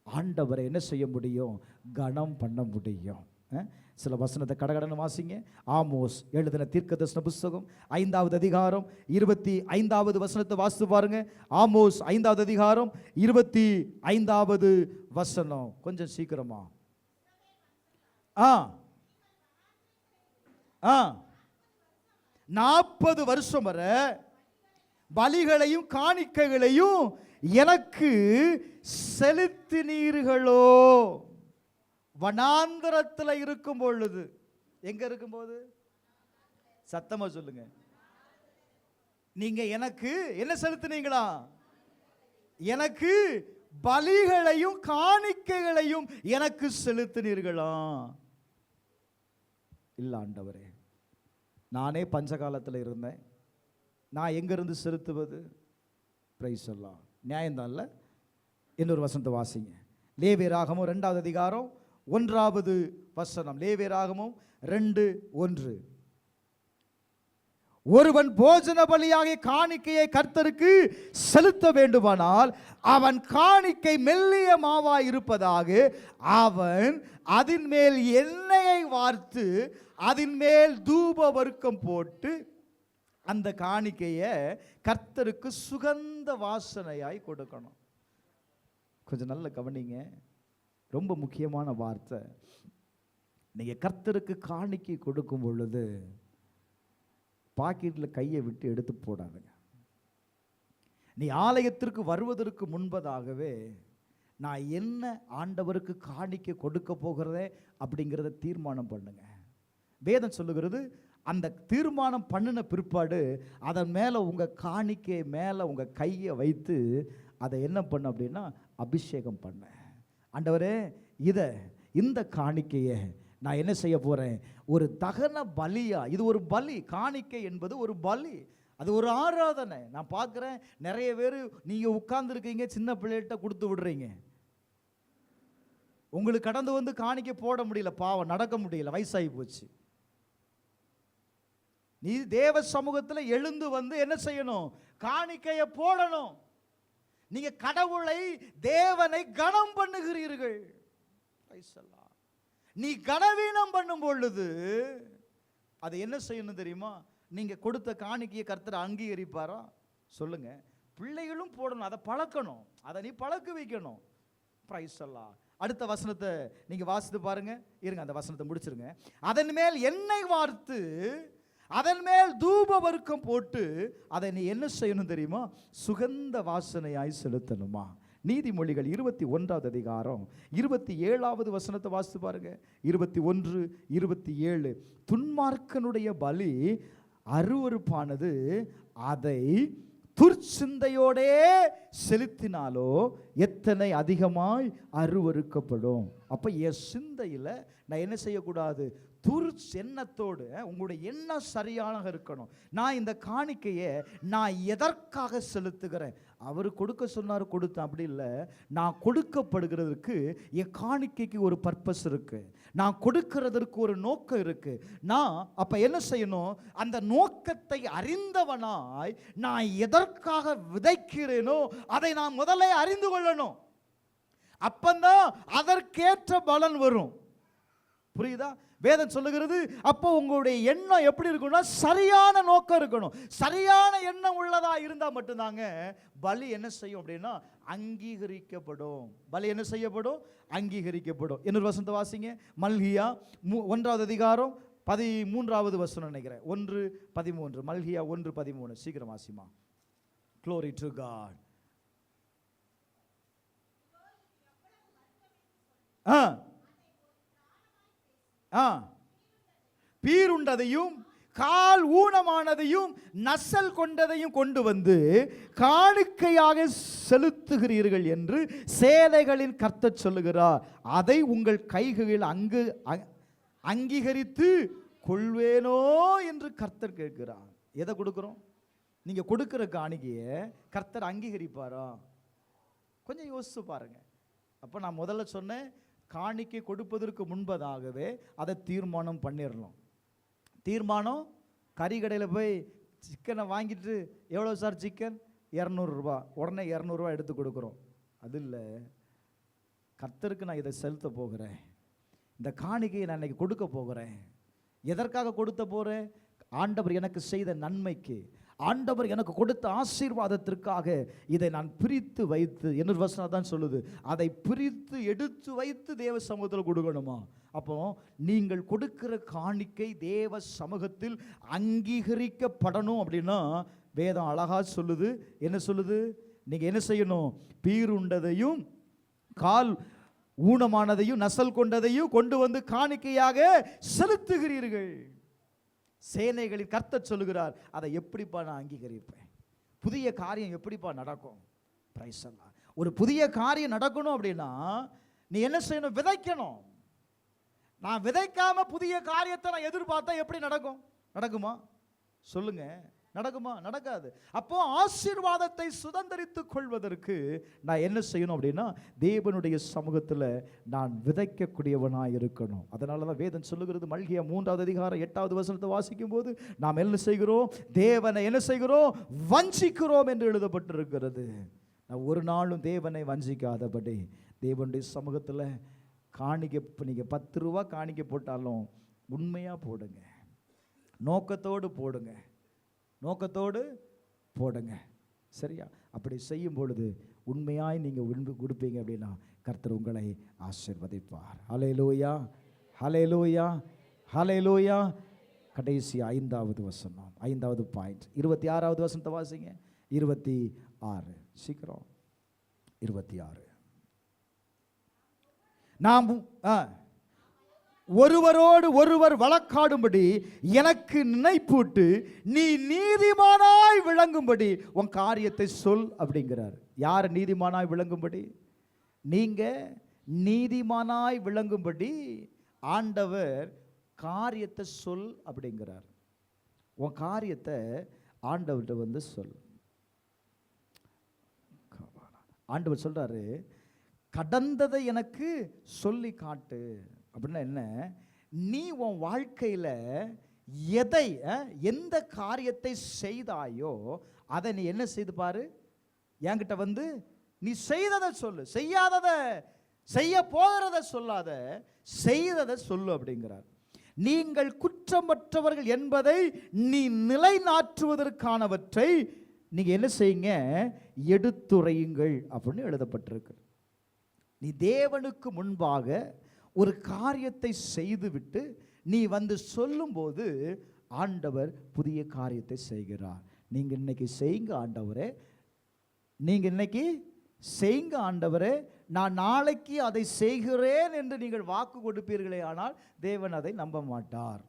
ஆண்டவரை என்ன செய்ய முடியும்? கனம் பண்ண முடியும். சில வசனத்தை கடகடன்னு வாசிங்க. ஆமோஸ் எழுதின தீர்க்கதரிசன புஸ்தகம் 5வது அதிகாரம் 25வது வசனத்தை வாசித்து பாருங்க. ஆமோஸ் 5வது அதிகாரம் 25வது வசனம். கொஞ்சம் சீக்கிரமா. 40 வருஷம் வரை பலிகளையும் காணிக்கைகளையும் எனக்கு செலுத்தினீர்களோ? வனாந்தரத்தில் இருக்கும் பொழுது. எங்க இருக்கும்போது? சத்தமா சொல்லுங்க. நீங்க எனக்கு என்ன செலுத்தினீங்களா? எனக்கு பலிகளையும் காணிக்கைகளையும் எனக்கு செலுத்தினீர்களா? இல்ல ஆண்டவரே, நானே பஞ்சகாலத்தில் இருந்தேன், நான் எங்கிருந்து செலுத்துவது? பிரைஸ் எல்லாம் நியாயம்தான் இல்ல? இன்னொரு வசனத்தை வாசிங்க. லேவியராகமம் 2வது அதிகாரம் 1வது வசனம். லேவியராகமம் 2:1. ஒருவன் போஜன பலியாக காணிக்கையை கர்த்தருக்கு செலுத்த வேண்டுமானால் அவன் காணிக்கை மெல்லிய மாவாய் இருப்பதாக அவன் அதன் மேல் எண்ணெயை வார்த்து அதன் மேல் தூப வர்க்கம் போட்டு அந்த காணிக்கையை கர்த்தருக்கு சுகந்த வாசனையாய் கொடுக்கணும். கொஞ்சம் நல்ல கவனிங்க, ரொம்ப முக்கியமான வார்த்தை. நீங்க கர்த்தருக்கு காணிக்கை கொடுக்கும் பொழுது பாக்கெட்டில் கையை விட்டு எடுத்து போடாதுங்க. நீ ஆலயத்திற்கு வருவதற்கு முன்பதாகவே நான் என்ன ஆண்டவருக்கு காணிக்கை கொடுக்க போகிறதே அப்படிங்கிறத தீர்மானம் பண்ணுங்க. வேதம் சொல்லுகிறது, அந்த தீர்மானம் பண்ணின பிற்பாடு அதன் மேலே உங்கள் காணிக்கை மேலே உங்கள் கையை வைத்து அதை என்ன பண்ண அப்படின்னா அபிஷேகம் பண்ண. ஆண்டவரே, இந்த காணிக்கையை நான் என்ன செய்ய போகிறேன்? ஒரு தகன பலியா. இது ஒரு பலி. காணிக்கை என்பது ஒரு பலி, அது ஒரு ஆராதனை. நான் பார்க்குறேன் நிறைய பேர் நீங்கள் உட்கார்ந்துருக்கீங்க, சின்ன பிள்ளைகிட்ட கொடுத்து விடுறீங்க. உங்களுக்கு கடந்து வந்து காணிக்கை போட முடியல, பாவம், நடக்க முடியல, வயசாகி போச்சு. நீ தேவ சமூகத்தில் எழுந்து வந்து என்ன செய்யணும்? காணிக்கையை போடணும். நீங்க கடவுளை, தேவனை கனம் பண்ணுகிறீர்கள். நீ கனவீனம் பண்ணும் பொழுது அது என்ன செய்யணும் தெரியுமா? நீங்க கொடுத்த காணிக்கையை கர்த்தர் அங்கீகரிப்பாரா? சொல்லுங்க. பிள்ளைகளும் போடணும், அதை பழக்கணும், அதை நீ பழக்க வைக்கணும். பிரைஸ் எல்லாம். அடுத்த வசனத்தை நீங்க வாசித்து பாருங்க. இருங்க, அந்த வசனத்தை முடிச்சிருங்க. அதன் மேல் எண்ணெய் வார்த்து அதன் மேல் தூப வர்க்கம் போட்டு அதை நீ என்ன செய்யணும் தெரியுமா? சுகந்த வாசனையாய் செலுத்தணுமா? நீதிமொழிகள் 21வது அதிகாரம் 27வது வசனத்தை வாசித்து பாருங்க. 21:27. துன்மார்க்கனுடைய பலி அருவருப்பானது, அதை துர்ச்சிந்தையோடே செலுத்தினாலோ எத்தனை அதிகமாய் அருவருக்கப்படும். அப்ப என் சிந்தையில் நான் என்ன செய்யக்கூடாது? எண்ணத்தோடு. உங்களுடைய எண்ணம் சரியாக இருக்கணும். நான் இந்த காணிக்கையை நான் எதற்காக செலுத்துகிறேன்? அவர் கொடுக்க சொன்னார், கொடுத்தேன், அப்படி இல்லை. நான் கொடுக்கப்படுகிறதுக்கு என் காணிக்கைக்கு ஒரு பர்பஸ் இருக்கு, நான் கொடுக்கிறதற்கு ஒரு நோக்கம் இருக்கு. நான் அப்ப என்ன செய்யணும்? அந்த நோக்கத்தை அறிந்தவனாய் நான் எதற்காக விதைக்கிறேனோ அதை நான் முதல்ல அறிந்து கொள்ளணும். அப்பந்தான் அதற்கேற்ற பலன் வரும். புரியுதா? வேதம் சொல்லுகிறது அப்போ உங்களுடைய எண்ணம் எப்படி இருக்கணும்னா சரியான நோக்கம் இருக்கணும். சரியான எண்ணம் உள்ளதா இருந்தா மட்டும்தாங்க பலி என்ன செய்யும் அப்படின்னா அங்கீகரிக்கப்படும். பலி என்ன செய்யப்படும்? அங்கீகரிக்கப்படும். இன்னொரு வசனத்தை வாசிங்க. மல்கியா 1வது அதிகாரம் 13வது வசனம் நினைக்கிறேன். 1:13. மல்கியா 1:13. சீக்கிரம் வாசிமா. Glory to God. பீருண்டதையும் கால் ஊனமானதையும் நசல் கொண்டதையும் கொண்டு வந்து காணிக்கையாக செலுத்துகிறீர்கள் என்று சேனைகளின் கர்த்தர் சொல்லுகிறார். அதை உங்கள் கைகளில் அங்கீகரித்து கொள்வேனோ என்று கர்த்தர் கேட்கிறார். எதை கொடுக்கிறோம்? நீங்க கொடுக்கிற காணிக்கையை கர்த்தர் அங்கீகரிப்பாரா? கொஞ்சம் யோசிச்சு பாருங்க. அப்போ நான் முதல்ல சொன்னேன், காணிக்கை கொடுப்பதற்கு முன்பதாகவே அதை தீர்மானம் பண்ணிடணும். தீர்மானம், கறிக்கடையில் போய் சிக்கனை வாங்கிட்டு எவ்வளோ சார் சிக்கன்? 200 ரூபா. உடனே 200 ரூபா எடுத்து கொடுக்குறோம். அது இல்லை, கர்த்தருக்கு நான் இதை செலுத்த போகிறேன், இந்த காணிக்கையை நான் இன்னைக்கு கொடுக்க போகிறேன். எதற்காக கொடுத்த போகிறேன்? ஆண்டவர் எனக்கு செய்த நன்மைக்கு, ஆண்டவர் எனக்கு கொடுத்த ஆசீர்வாதத்திற்காக இதை நான் பிரித்து வைத்து, இன்னொரு வசனம் தான் சொல்லுது, அதை பிரித்து எடுத்து வைத்து தேவ சமூகத்தில் கொடுக்கணுமா? அப்போ நீங்கள் கொடுக்கிற காணிக்கை தேவ சமூகத்தில் அங்கீகரிக்கப்படணும் அப்படின்னா வேதம் அழகா சொல்லுது. என்ன சொல்லுது? நீங்க என்ன செய்யணும்? பீருண்டதையும் கால் ஊனமானதையும் நசல் கொண்டதையும் கொண்டு வந்து காணிக்கையாக செலுத்துகிறீர்கள். சேனைகளில் கர்த்தர் சொல்லுகிறார், அதை எப்படிப்பா நான் அங்கீகரிப்பேன்? புதிய காரியம் எப்படிப்பா நடக்கும்? பிரைஸ் எல்லாம். ஒரு புதிய காரியம் நடக்கணும் அப்படின்னா நீ என்ன செய்யணும்? விதைக்கணும். நான் விதைக்காம புதிய காரியத்தை நான் எதிர்பார்த்தா எப்படி நடக்கும்? நடக்குமா? சொல்லுங்க, நடக்குமா? நடக்காது. அப்போ ஆசீர்வாதத்தை சுதந்திரித்துக் கொள்வதற்கு நான் என்ன செய்யணும் அப்படின்னா தேவனுடைய சமூகத்தில் நான் விதைக்கக்கூடியவனாக இருக்கணும். அதனால தான் வேதம் சொல்லுகிறது, மல்கியா 3வது அதிகாரம் 8வது வசனத்தை வாசிக்கும் போது நாம் என்ன செய்கிறோம்? தேவனை என்ன செய்கிறோம்? வஞ்சிக்கிறோம் என்று எழுதப்பட்டிருக்கிறது. நான் ஒரு நாளும் தேவனை வஞ்சிக்காதபடி தேவனுடைய சமூகத்தில் காணிக்கை, நீங்கள் 10 ரூபா காணிக்கை போட்டாலும் உண்மையாக போடுங்க, நோக்கத்தோடு போடுங்க, நோக்கத்தோடு போடுங்க. சரியா? அப்படி செய்யும் பொழுது உண்மையாய் நீங்கள் கொடுப்பீங்க அப்படின்னா கர்த்தர் உங்களை ஆசீர்வதிப்பார். ஹல்லேலூயா, ஹல்லேலூயா, ஹல்லேலூயா. கடைசி 5வது வசனம், 5வது பாயிண்ட், 26வது வசனத்தை வாசிங்க. 26. சீக்கிரம். 26. நாம் ஒருவரோடு ஒருவர் வழக்காடும்படி எனக்கு நினைப்பூட்டு நீ நீதிமானாய் விளங்கும்படி உன் காரியத்தை சொல் அப்படிங்கிறார். யார் நீதிமானாய் விளங்கும்படி? நீங்க நீதிமானாய் விளங்கும்படி ஆண்டவர் காரியத்தை சொல் அப்படிங்கிறார். உன் காரியத்தை ஆண்டவர்கிட்ட வந்து சொல். ஆண்டவர் சொல்றாரு, கடந்ததை எனக்கு சொல்லி காட்டு. அப்படின்னா என்ன? நீ உன் வாழ்க்கையில் எதை, எந்த காரியத்தை செய்தாயோ அதை நீ என்ன செய்து பாரு. என்கிட்ட வந்து நீ செய்ததை சொல்லு, செய்யாததை, செய்ய போகிறத சொல்லாத, செய்ததை சொல்லு அப்படிங்கிறார். நீங்கள் குற்றமற்றவர்கள் என்பதை நீ நிலைநாட்டுவதற்கானவற்றை நீங்க என்ன செய்யுங்க? எடுத்துரையுங்கள் அப்படின்னு எழுதப்பட்டிருக்கு. நீ தேவனுக்கு முன்பாக ஒரு காரியத்தை செய்துவிட்டு நீ வந்து சொல்லும்போது ஆண்டவர் புதிய காரியத்தை செய்கிறார். நீங்க இன்னைக்கு செய்யுங்க ஆண்டவரே, நீங்க இன்னைக்கு செய்யுங்க ஆண்டவரே, நான் நாளைக்கு அதை செய்கிறேன் என்று நீங்கள் வாக்கு கொடுப்பீர்களே, ஆனால் தேவன் அதை நம்ப மாட்டார்.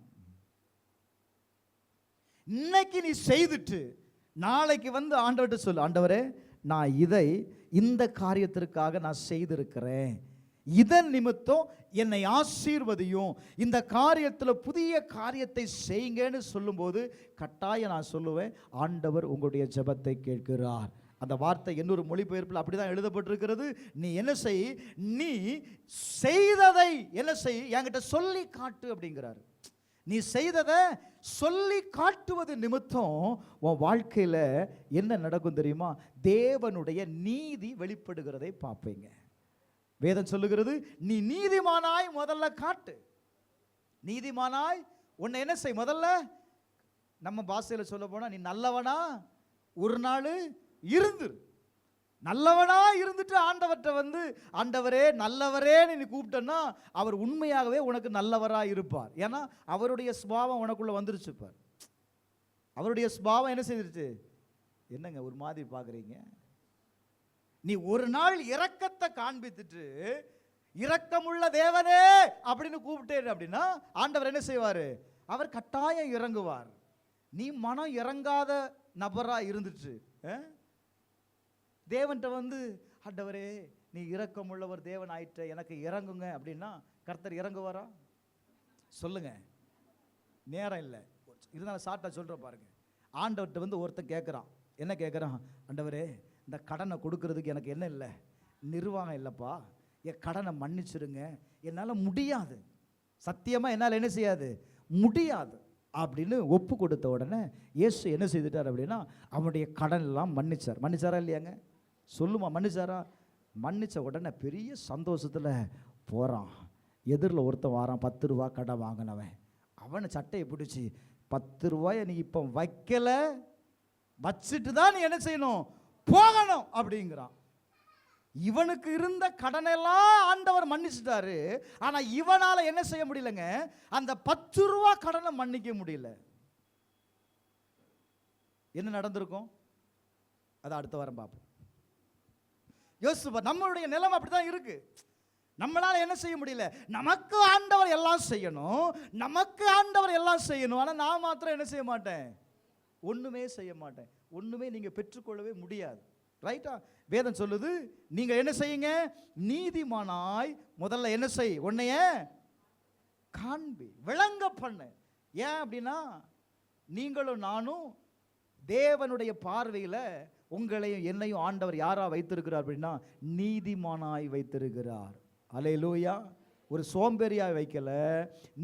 இன்னைக்கு நீ செய்துட்டு நாளைக்கு வந்து ஆண்டவர்கிட்ட சொல்லு, ஆண்டவரே நான் இதை இந்த காரியத்திற்காக நான் செய்திருக்கிறேன், இதன் நிமித்தம் என்னை ஆசீர்வதியும், இந்த காரியத்தில் புதிய காரியத்தை செய்யுங்கன்னு சொல்லும்போது கட்டாயம் நான் சொல்லுவேன், ஆண்டவர் உங்களுடைய ஜெபத்தை கேட்கிறார். அந்த வார்த்தை இன்னொரு மொழிபெயர்ப்பில் அப்படிதான் எழுதப்பட்டிருக்கிறது. நீ என்ன செய்? நீ செய்ததை என்ன செய்? என்கிட்ட சொல்லி காட்டு அப்படிங்கிறார். நீ செய்ததை சொல்லி காட்டுவது நிமித்தம் உன் வாழ்க்கையில் என்ன நடக்கும் தெரியுமா? தேவனுடைய நீதி வெளிப்படுகிறதை பார்ப்பீங்க. வேதம் சொல்லுகிறது, நீ நீதிமானாய் முதல்ல காட்டு. நீதிமானாய் உன்னை என்ன செய். முதல்ல நம்ம பாஷையில் சொல்ல போனா, நீ நல்லவனா ஒரு நாள் இருந்து, நல்லவனா இருந்துட்டு ஆண்டவர்கிட்ட வந்து, ஆண்டவரே நல்லவரே நீ கூப்பிட்டன்னா அவர் உண்மையாகவே உனக்கு நல்லவரா இருப்பார். ஏன்னா அவருடைய சுபாவம் உனக்குள்ள வந்துருச்சு. பார், அவருடைய சுபாவம் என்ன செய்திருச்சு. என்னங்க ஒரு மாதிரி பார்க்குறீங்க? நீ ஒரு நாள் இரக்கத்தை காண்பித்துட்டு, இரக்கமுள்ள தேவனே அப்படின்னு கூப்பிட்டேன் அப்படின்னா ஆண்டவர் என்ன செய்வார். அவர் கட்டாயம் இறங்குவார். நீ மனம் இறங்காத நபரா இருந்துச்சு தேவன்கிட்ட வந்து, ஆண்டவரே நீ இரக்கமுள்ளவர் தேவன் ஆயிட்ட, எனக்கு இறங்குங்க அப்படின்னா கர்த்தர் இறங்குவாரா? சொல்லுங்க. நேரம் இல்லை, இருந்தாலும் சாட்டா சொல்ற பாருங்க. ஆண்டவர்கிட்ட வந்து ஒருத்தன் கேட்குறான். என்ன கேட்குறான்? ஆண்டவரே இந்த கடனை கொடுக்கறதுக்கு எனக்கு என்ன இல்லை, நிர்வாகம் இல்லைப்பா, என் கடனை மன்னிச்சிருங்க, என்னால் முடியாது, சத்தியமாக என்னால் என்ன செய்யாது, முடியாது அப்படின்னு ஒப்பு கொடுத்த உடனே இயேசு என்ன செய்துட்டார் அப்படின்னா, அவனுடைய கடன் எல்லாம் மன்னிச்சார். மன்னிச்சாரா இல்லையாங்க? சொல்லுமா, மன்னிச்சாரா? மன்னிச்ச உடனே பெரிய சந்தோஷத்தில் போகிறான். எதிரில் ஒருத்தன் வாரான், 10 ரூபா கடன் வாங்கினவன். அவனை சட்டையை பிடிச்சி, 10 ரூபாயை நீ இப்போ வைக்கல, வச்சுட்டு தான் நீ என்ன செய்யணும், போகணும் அப்படிங்கிறான். இவனுக்கு இருந்த கடனெல்லாம் ஆண்டவர் மன்னிச்சுட்டாரு. ஆனா இவனால என்ன செய்ய முடியலங்க, அந்த 10 ரூபா கடனை மன்னிக்க முடியல. என்ன நடந்திருக்கும் அதை அடுத்த வாரம் பார்ப்போம். யோசிப்பா, நம்மளுடைய நிலைமை அப்படிதான் இருக்கு. நம்மளால என்ன செய்ய முடியல, நமக்கு ஆண்டவர் எல்லாம் செய்யணும், நமக்கு ஆண்டவர் எல்லாம் செய்யணும். ஆனா நான் மாத்திரம் என்ன செய்ய மாட்டேன், ஒண்ணுமே செய்ய மாட்டேன். ஒண்ணுமே நீங்க பெற்றுக்கொள்ளவே முடியாது. ரைட்டா? வேதம் சொல்லுது, நீங்க என்ன செய்யுங்க, நீதிமானாய் முதல்ல என்ன செய், உன்னைய காண்பி, விளங்க பண்ணு. ஏன் அப்படின்னா நீங்களும் நானும் தேவனுடைய பார்வையில் உங்களையும் என்னையும் ஆண்டவர் யாரா வைத்திருக்கிறார் அப்படின்னா நீதிமானாய் வைத்திருக்கிறார். அல்லேலூயா. ஒரு சோம்பேறியாய் வைக்கல,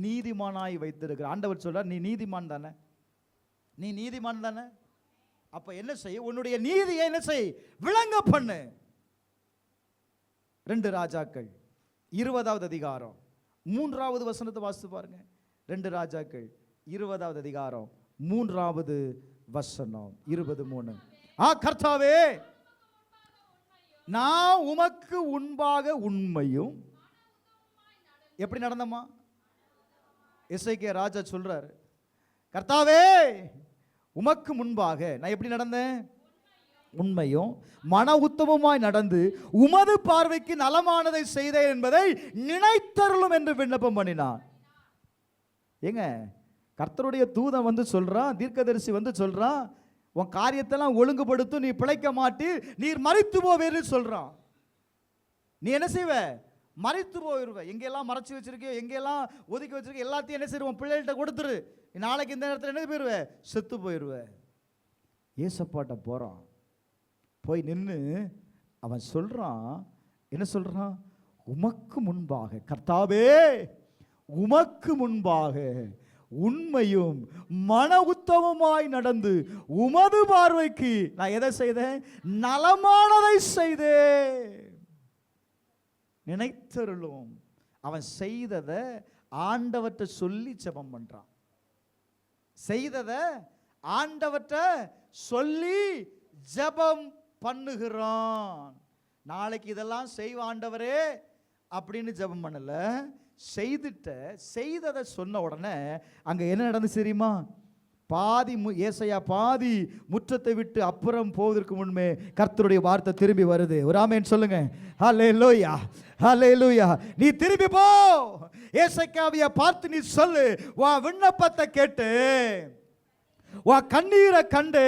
நீதிமானாய் வைத்திருக்கிறார். ஆண்டவர் சொல்றார், நீ நீதிமான் தானே, நீ நீதிமான் தானே, அப்ப என்ன செய், உன்னுடைய நீதியை என்ன செய், விளங்க பண்ணு. 2 ராஜாக்கள் 20வது அதிகாரம் 3வது வசனத்தை வாசித்து பாருங்க. 2 ராஜாக்கள் 20வது அதிகாரம் 3வது வசனம் 23. கர்த்தாவே, நான் உமக்கு முன்பாக உண்மையும், எப்படி நடந்தமா எசேக்கியா ராஜா சொல்றாரு, கர்த்தாவே உமக்கு முன்பாக நான் எப்படி நடந்தேன், உண்மையும் மன உத்தமமாய் நடந்து உமது பார்வைக்கு நலமானதை செய்தேன் என்பதை நினைத்தருளும் என்று விண்ணப்பம் பண்ணினான். ஏங்க, கர்த்தருடைய தூதன் வந்து சொல்றான், தீர்க்கதரிசி வந்து சொல்றான், உன் காரியத்தெல்லாம் ஒழுங்குபடுத்தும், நீ பிழைக்க மாட்டி, நீர் மரித்து போவேன்னு சொல்றான். நீ என்ன செய்வ, மறைத்து போயிருவ. எங்கெல்லாம் மறைச்சி வச்சிருக்கியோ, எங்கெல்லாம் ஒதுக்கி வச்சிருக்க எல்லாத்தையும் என்ன செய்வோம், பிள்ளைகள்கிட்ட கொடுத்துரு. நாளைக்கு இந்த நேரத்தில் என்ன போயிருவ, செத்து போயிருவ. ஏசப்பாட்ட போறான், போய் நின்று அவன் சொல்றான், என்ன சொல்றான், உமக்கு முன்பாக, கர்த்தாவே உமக்கு முன்பாக உண்மையும் மன உத்தமமாய் நடந்து உமது பார்வைக்கு நான் எதை செய்தேன், நலமானதை செய்தேன், நினைத்தருளும். அவன் செய்ததை ஆண்டவர்கிட்ட சொல்லி ஜெபம் பண்றான். செய்ததை ஆண்டவர்கிட்ட சொல்லி ஜெபம் பண்ணுகிறான். நாளைக்கு இதெல்லாம் செய்வ ஆண்டவரே அப்படின்னு ஜெபம் பண்ணல, செய்ததை சொன்ன உடனே அங்க என்ன நடந்துச்சு தெரியுமா, பாதி ஏசாயா பாதி முற்றத்தை விட்டு அப்புறம் போவதற்கு முன்பே கர்த்தருடைய வார்த்தை திரும்பி வருது. ஒரு ஆமென் சொல்லுங்க. ஹல்லேலூயா, ஹல்லேலூயா. நீ திரும்பி போ, ஏசாயாவை பார்த்து நீ சொல்லு, உன் விண்ணப்பத்தை கேட்டு உன் கண்ணீரை கண்டு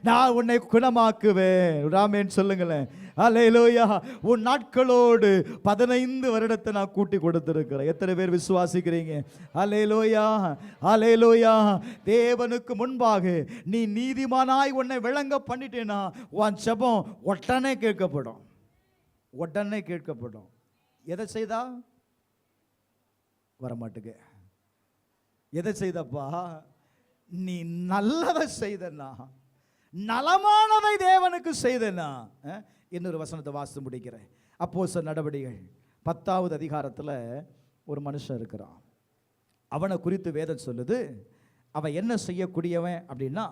நான் உன்னை குணமாக்குவேன். ஒரு ஆமென் சொல்லுங்களேன். ஹல்லேலூயா. உன் நாட்களோடு 15 வருடத்தை நான் கூட்டி கொடுத்திருக்கிறேன். எத்தனை பேர் விசுவாசிக்கிறீங்க? ஹல்லேலூயா, ஹல்லேலூயா. தேவனுக்கு முன்பாக நீ நீதிமானாய் உன்னை விளங்க பண்ணிட்டேனா உன் ஜெபம் உடனே கேட்கப்படும், உடனே கேட்கப்படும். எதை செய்தா வரமாட்டுக்கு, எதை செய்தப்பா, நீ நல்லதை செய்தனா, நலமானதை தேவனுக்கு செய்தனா. இன்னொரு வசனத்தை வாசித்து முடிக்கிறேன். அப்போஸ்தலர் நடவடிக்கைகள் 10வது அதிகாரத்தில் ஒரு மனுஷன் இருக்கிறான். அவனை குறித்து வேதம் சொல்லுது, அவன் என்ன செய்யக்கூடியவன் அப்படின்னா,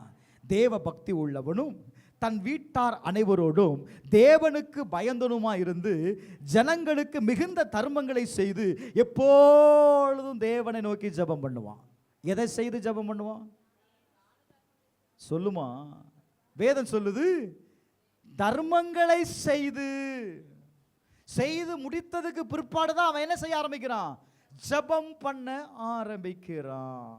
தேவ பக்தி உள்ளவனும் தன் வீட்டார் அனைவரோடும் தேவனுக்கு பயந்தனுமா இருந்து ஜனங்களுக்கு மிகுந்த தர்மங்களை செய்து எப்பொழுதும் தேவனை நோக்கி ஜெபம் பண்ணுவான். எதை செய்து ஜெபம் பண்ணுவான் சொல்லுமா? வேதம் சொல்லுது, தர்மங்களை செய்து முடித்ததுக்கு பிற்பாடுதான் அவன் என்ன செய்ய ஆரம்பிக்கிறான்? ஜெபம் பண்ண ஆரம்பிக்கிறான்.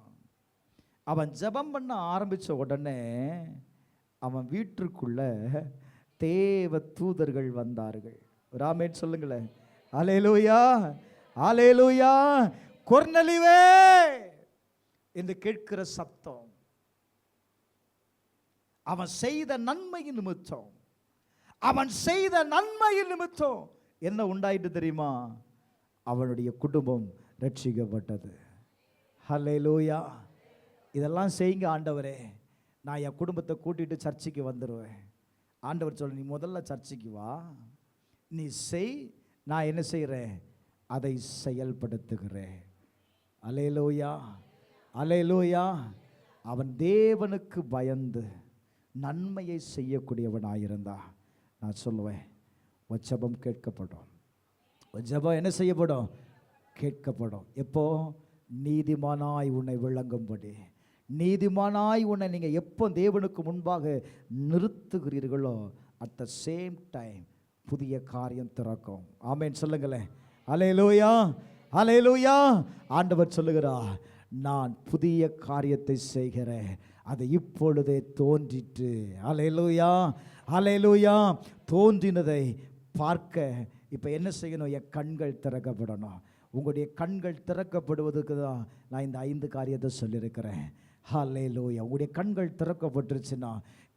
அவன் ஜெபம் பண்ண ஆரம்பிச்ச உடனே அவன் வீட்டிற்குள்ள தேவ தூதர்கள் வந்தார்கள். ராமேன் சொல்லுங்களேன். அல்லேலூயா, அல்லேலூயா. கொர்நேலியுவே என்று கேட்கிற சத்தம் அவன் செய்த நன்மையின் நிமித்தம், அவன் செய்த நன்மையின் நிமித்தம் என்ன உண்டாயிட்டு தெரியுமா? அவனுடைய குடும்பம் ரட்சிக்கப்பட்டது. அல்லேலூயா. இதெல்லாம் செய்யுங்க ஆண்டவரே, நான் என் குடும்பத்தை கூட்டிட்டு சர்ச்சுக்கு வந்துடுவேன். ஆண்டவர் சொல்ல, நீ முதல்ல சர்ச்சுக்கு வா, நீ செய், நான் என்ன செய்கிறேன்? அதை செயல்படுத்துகிறேன். அல்லேலூயா, அல்லேலூயா. அவன் தேவனுக்கு பயந்து நன்மையை செய்யக்கூடியவனாயிருந்தா நான் சொல்லுவேன், உன் ஜெபம் கேட்கப்படும். உன் ஜெபம் என்ன செய்யப்படும்? கேட்கப்படும். எப்போ? நீதிமானாய் உன்னை விளங்கும்படி. நீதிமானாய் உன்னை நீங்கள் எப்போ தேவனுக்கு முன்பாக நிறுத்துகிறீர்களோ அட் த சேம் டைம் புதிய காரியம் திறக்கும். ஆமென் சொல்லுங்களேன். அல்லேலூயா, அல்லேலூயா. ஆண்டவர் சொல்லுகிறார், நான் புதிய காரியத்தை செய்கிறேன், அது இப்பொழுதே தோன்றிற்று. அல்லேலூயா, அல்லேலூயா. தோன்றினதை பார்க்க இப்போ என்ன செய்யணும்? என் கண்கள் திறக்கப்படணும். உங்களுடைய கண்கள் திறக்கப்படுவதற்கு தான் நான் இந்த 5 காரியத்தை சொல்லியிருக்கிறேன். ஹல்லேலூயா. உங்களுடைய கண்கள் திறக்கப்பட்டுருச்சுன்னா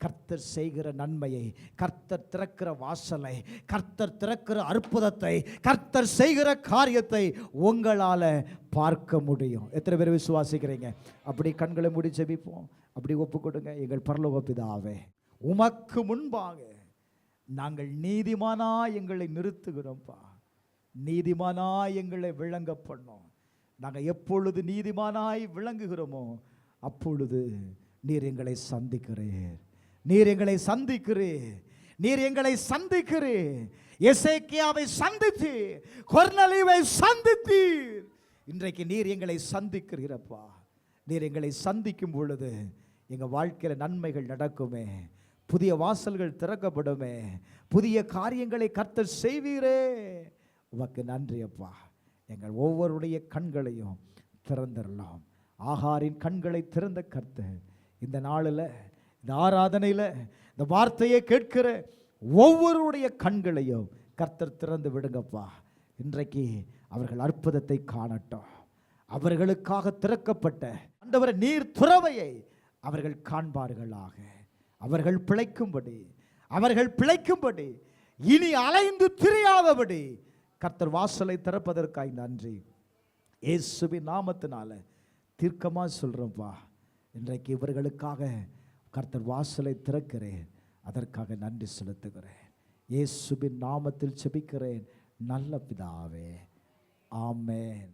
கர்த்தர் செய்கிற நன்மையை, கர்த்தர் திறக்கிற வாசலை, கர்த்தர் திறக்கிற அற்புதத்தை, கர்த்தர் செய்கிற காரியத்தை உங்களால் பார்க்க முடியும். எத்தனை பேர் விசுவாசிக்கிறீங்க? அப்படி கண்களை மூடி ஜெபிப்போம். அப்படி ஒப்பு கொடுங்க. எங்கள் பரலோக பிதாவே, உமக்கு முன்பாக நாங்கள் நீதிமானாய் எங்களை நிறுத்துகிறோம்ப்பா. நீதிமானாய் எங்களை விளங்க பண்ணோம். நாங்கள் எப்பொழுது நீதிமானாய் விளங்குகிறோமோ அப்பொழுது நீர் எங்களை சந்திக்கிறீர். நீர் எங்களை சந்திக்கிறீர். நீர் எங்களை சந்திக்கிறீர். எசேக்கியாவை சந்தித்தீர், கொர்நேலியுவை சந்தித்தீர். இன்றைக்கு நீர் எங்களை சந்திக்கிறீரப்பா. நீர் எங்களை சந்திக்கும் பொழுது எங்கள் வாழ்க்கையில் நன்மைகள் நடக்குமே, புதிய வாசல்கள் திறக்கப்படுமே, புதிய காரியங்களை கர்த்தர் செய்வீரே. உமக்கு நன்றி அப்பா. எங்கள் ஒவ்வொருடைய கண்களையும் திறந்துடலாம். ஆகாரின் கண்களை திறந்த கர்த்தர் இந்த நாளில், இந்த ஆராதனையில் இந்த வார்த்தையை கேட்கிற ஒவ்வொருடைய கண்களையும் கர்த்தர் திறந்து விடுங்கப்பா. இன்றைக்கு அவர்கள் அற்புதத்தை காணட்டும். அவர்களுக்காக திறக்கப்பட்ட ஆண்டவரே நீர் துறவையை அவர்கள் காண்பார்களாக. அவர்கள் பிழைக்கும்படி இனி அலைந்து திரியாதபடி கர்த்தர் வாசலை திறப்பதற்காய் நன்றி. இயேசுவின் நாமத்தினால தீர்க்கமாக சொல்கிறோம்ப்பா. இன்றைக்கு இவர்களுக்காக கர்த்தர் வாசலை திறக்கிறேன், அதற்காக நன்றி செலுத்துகிறேன். இயேசுவின் நாமத்தில் ஜெபிக்கிறேன் நல்ல பிதாவே, ஆமென்.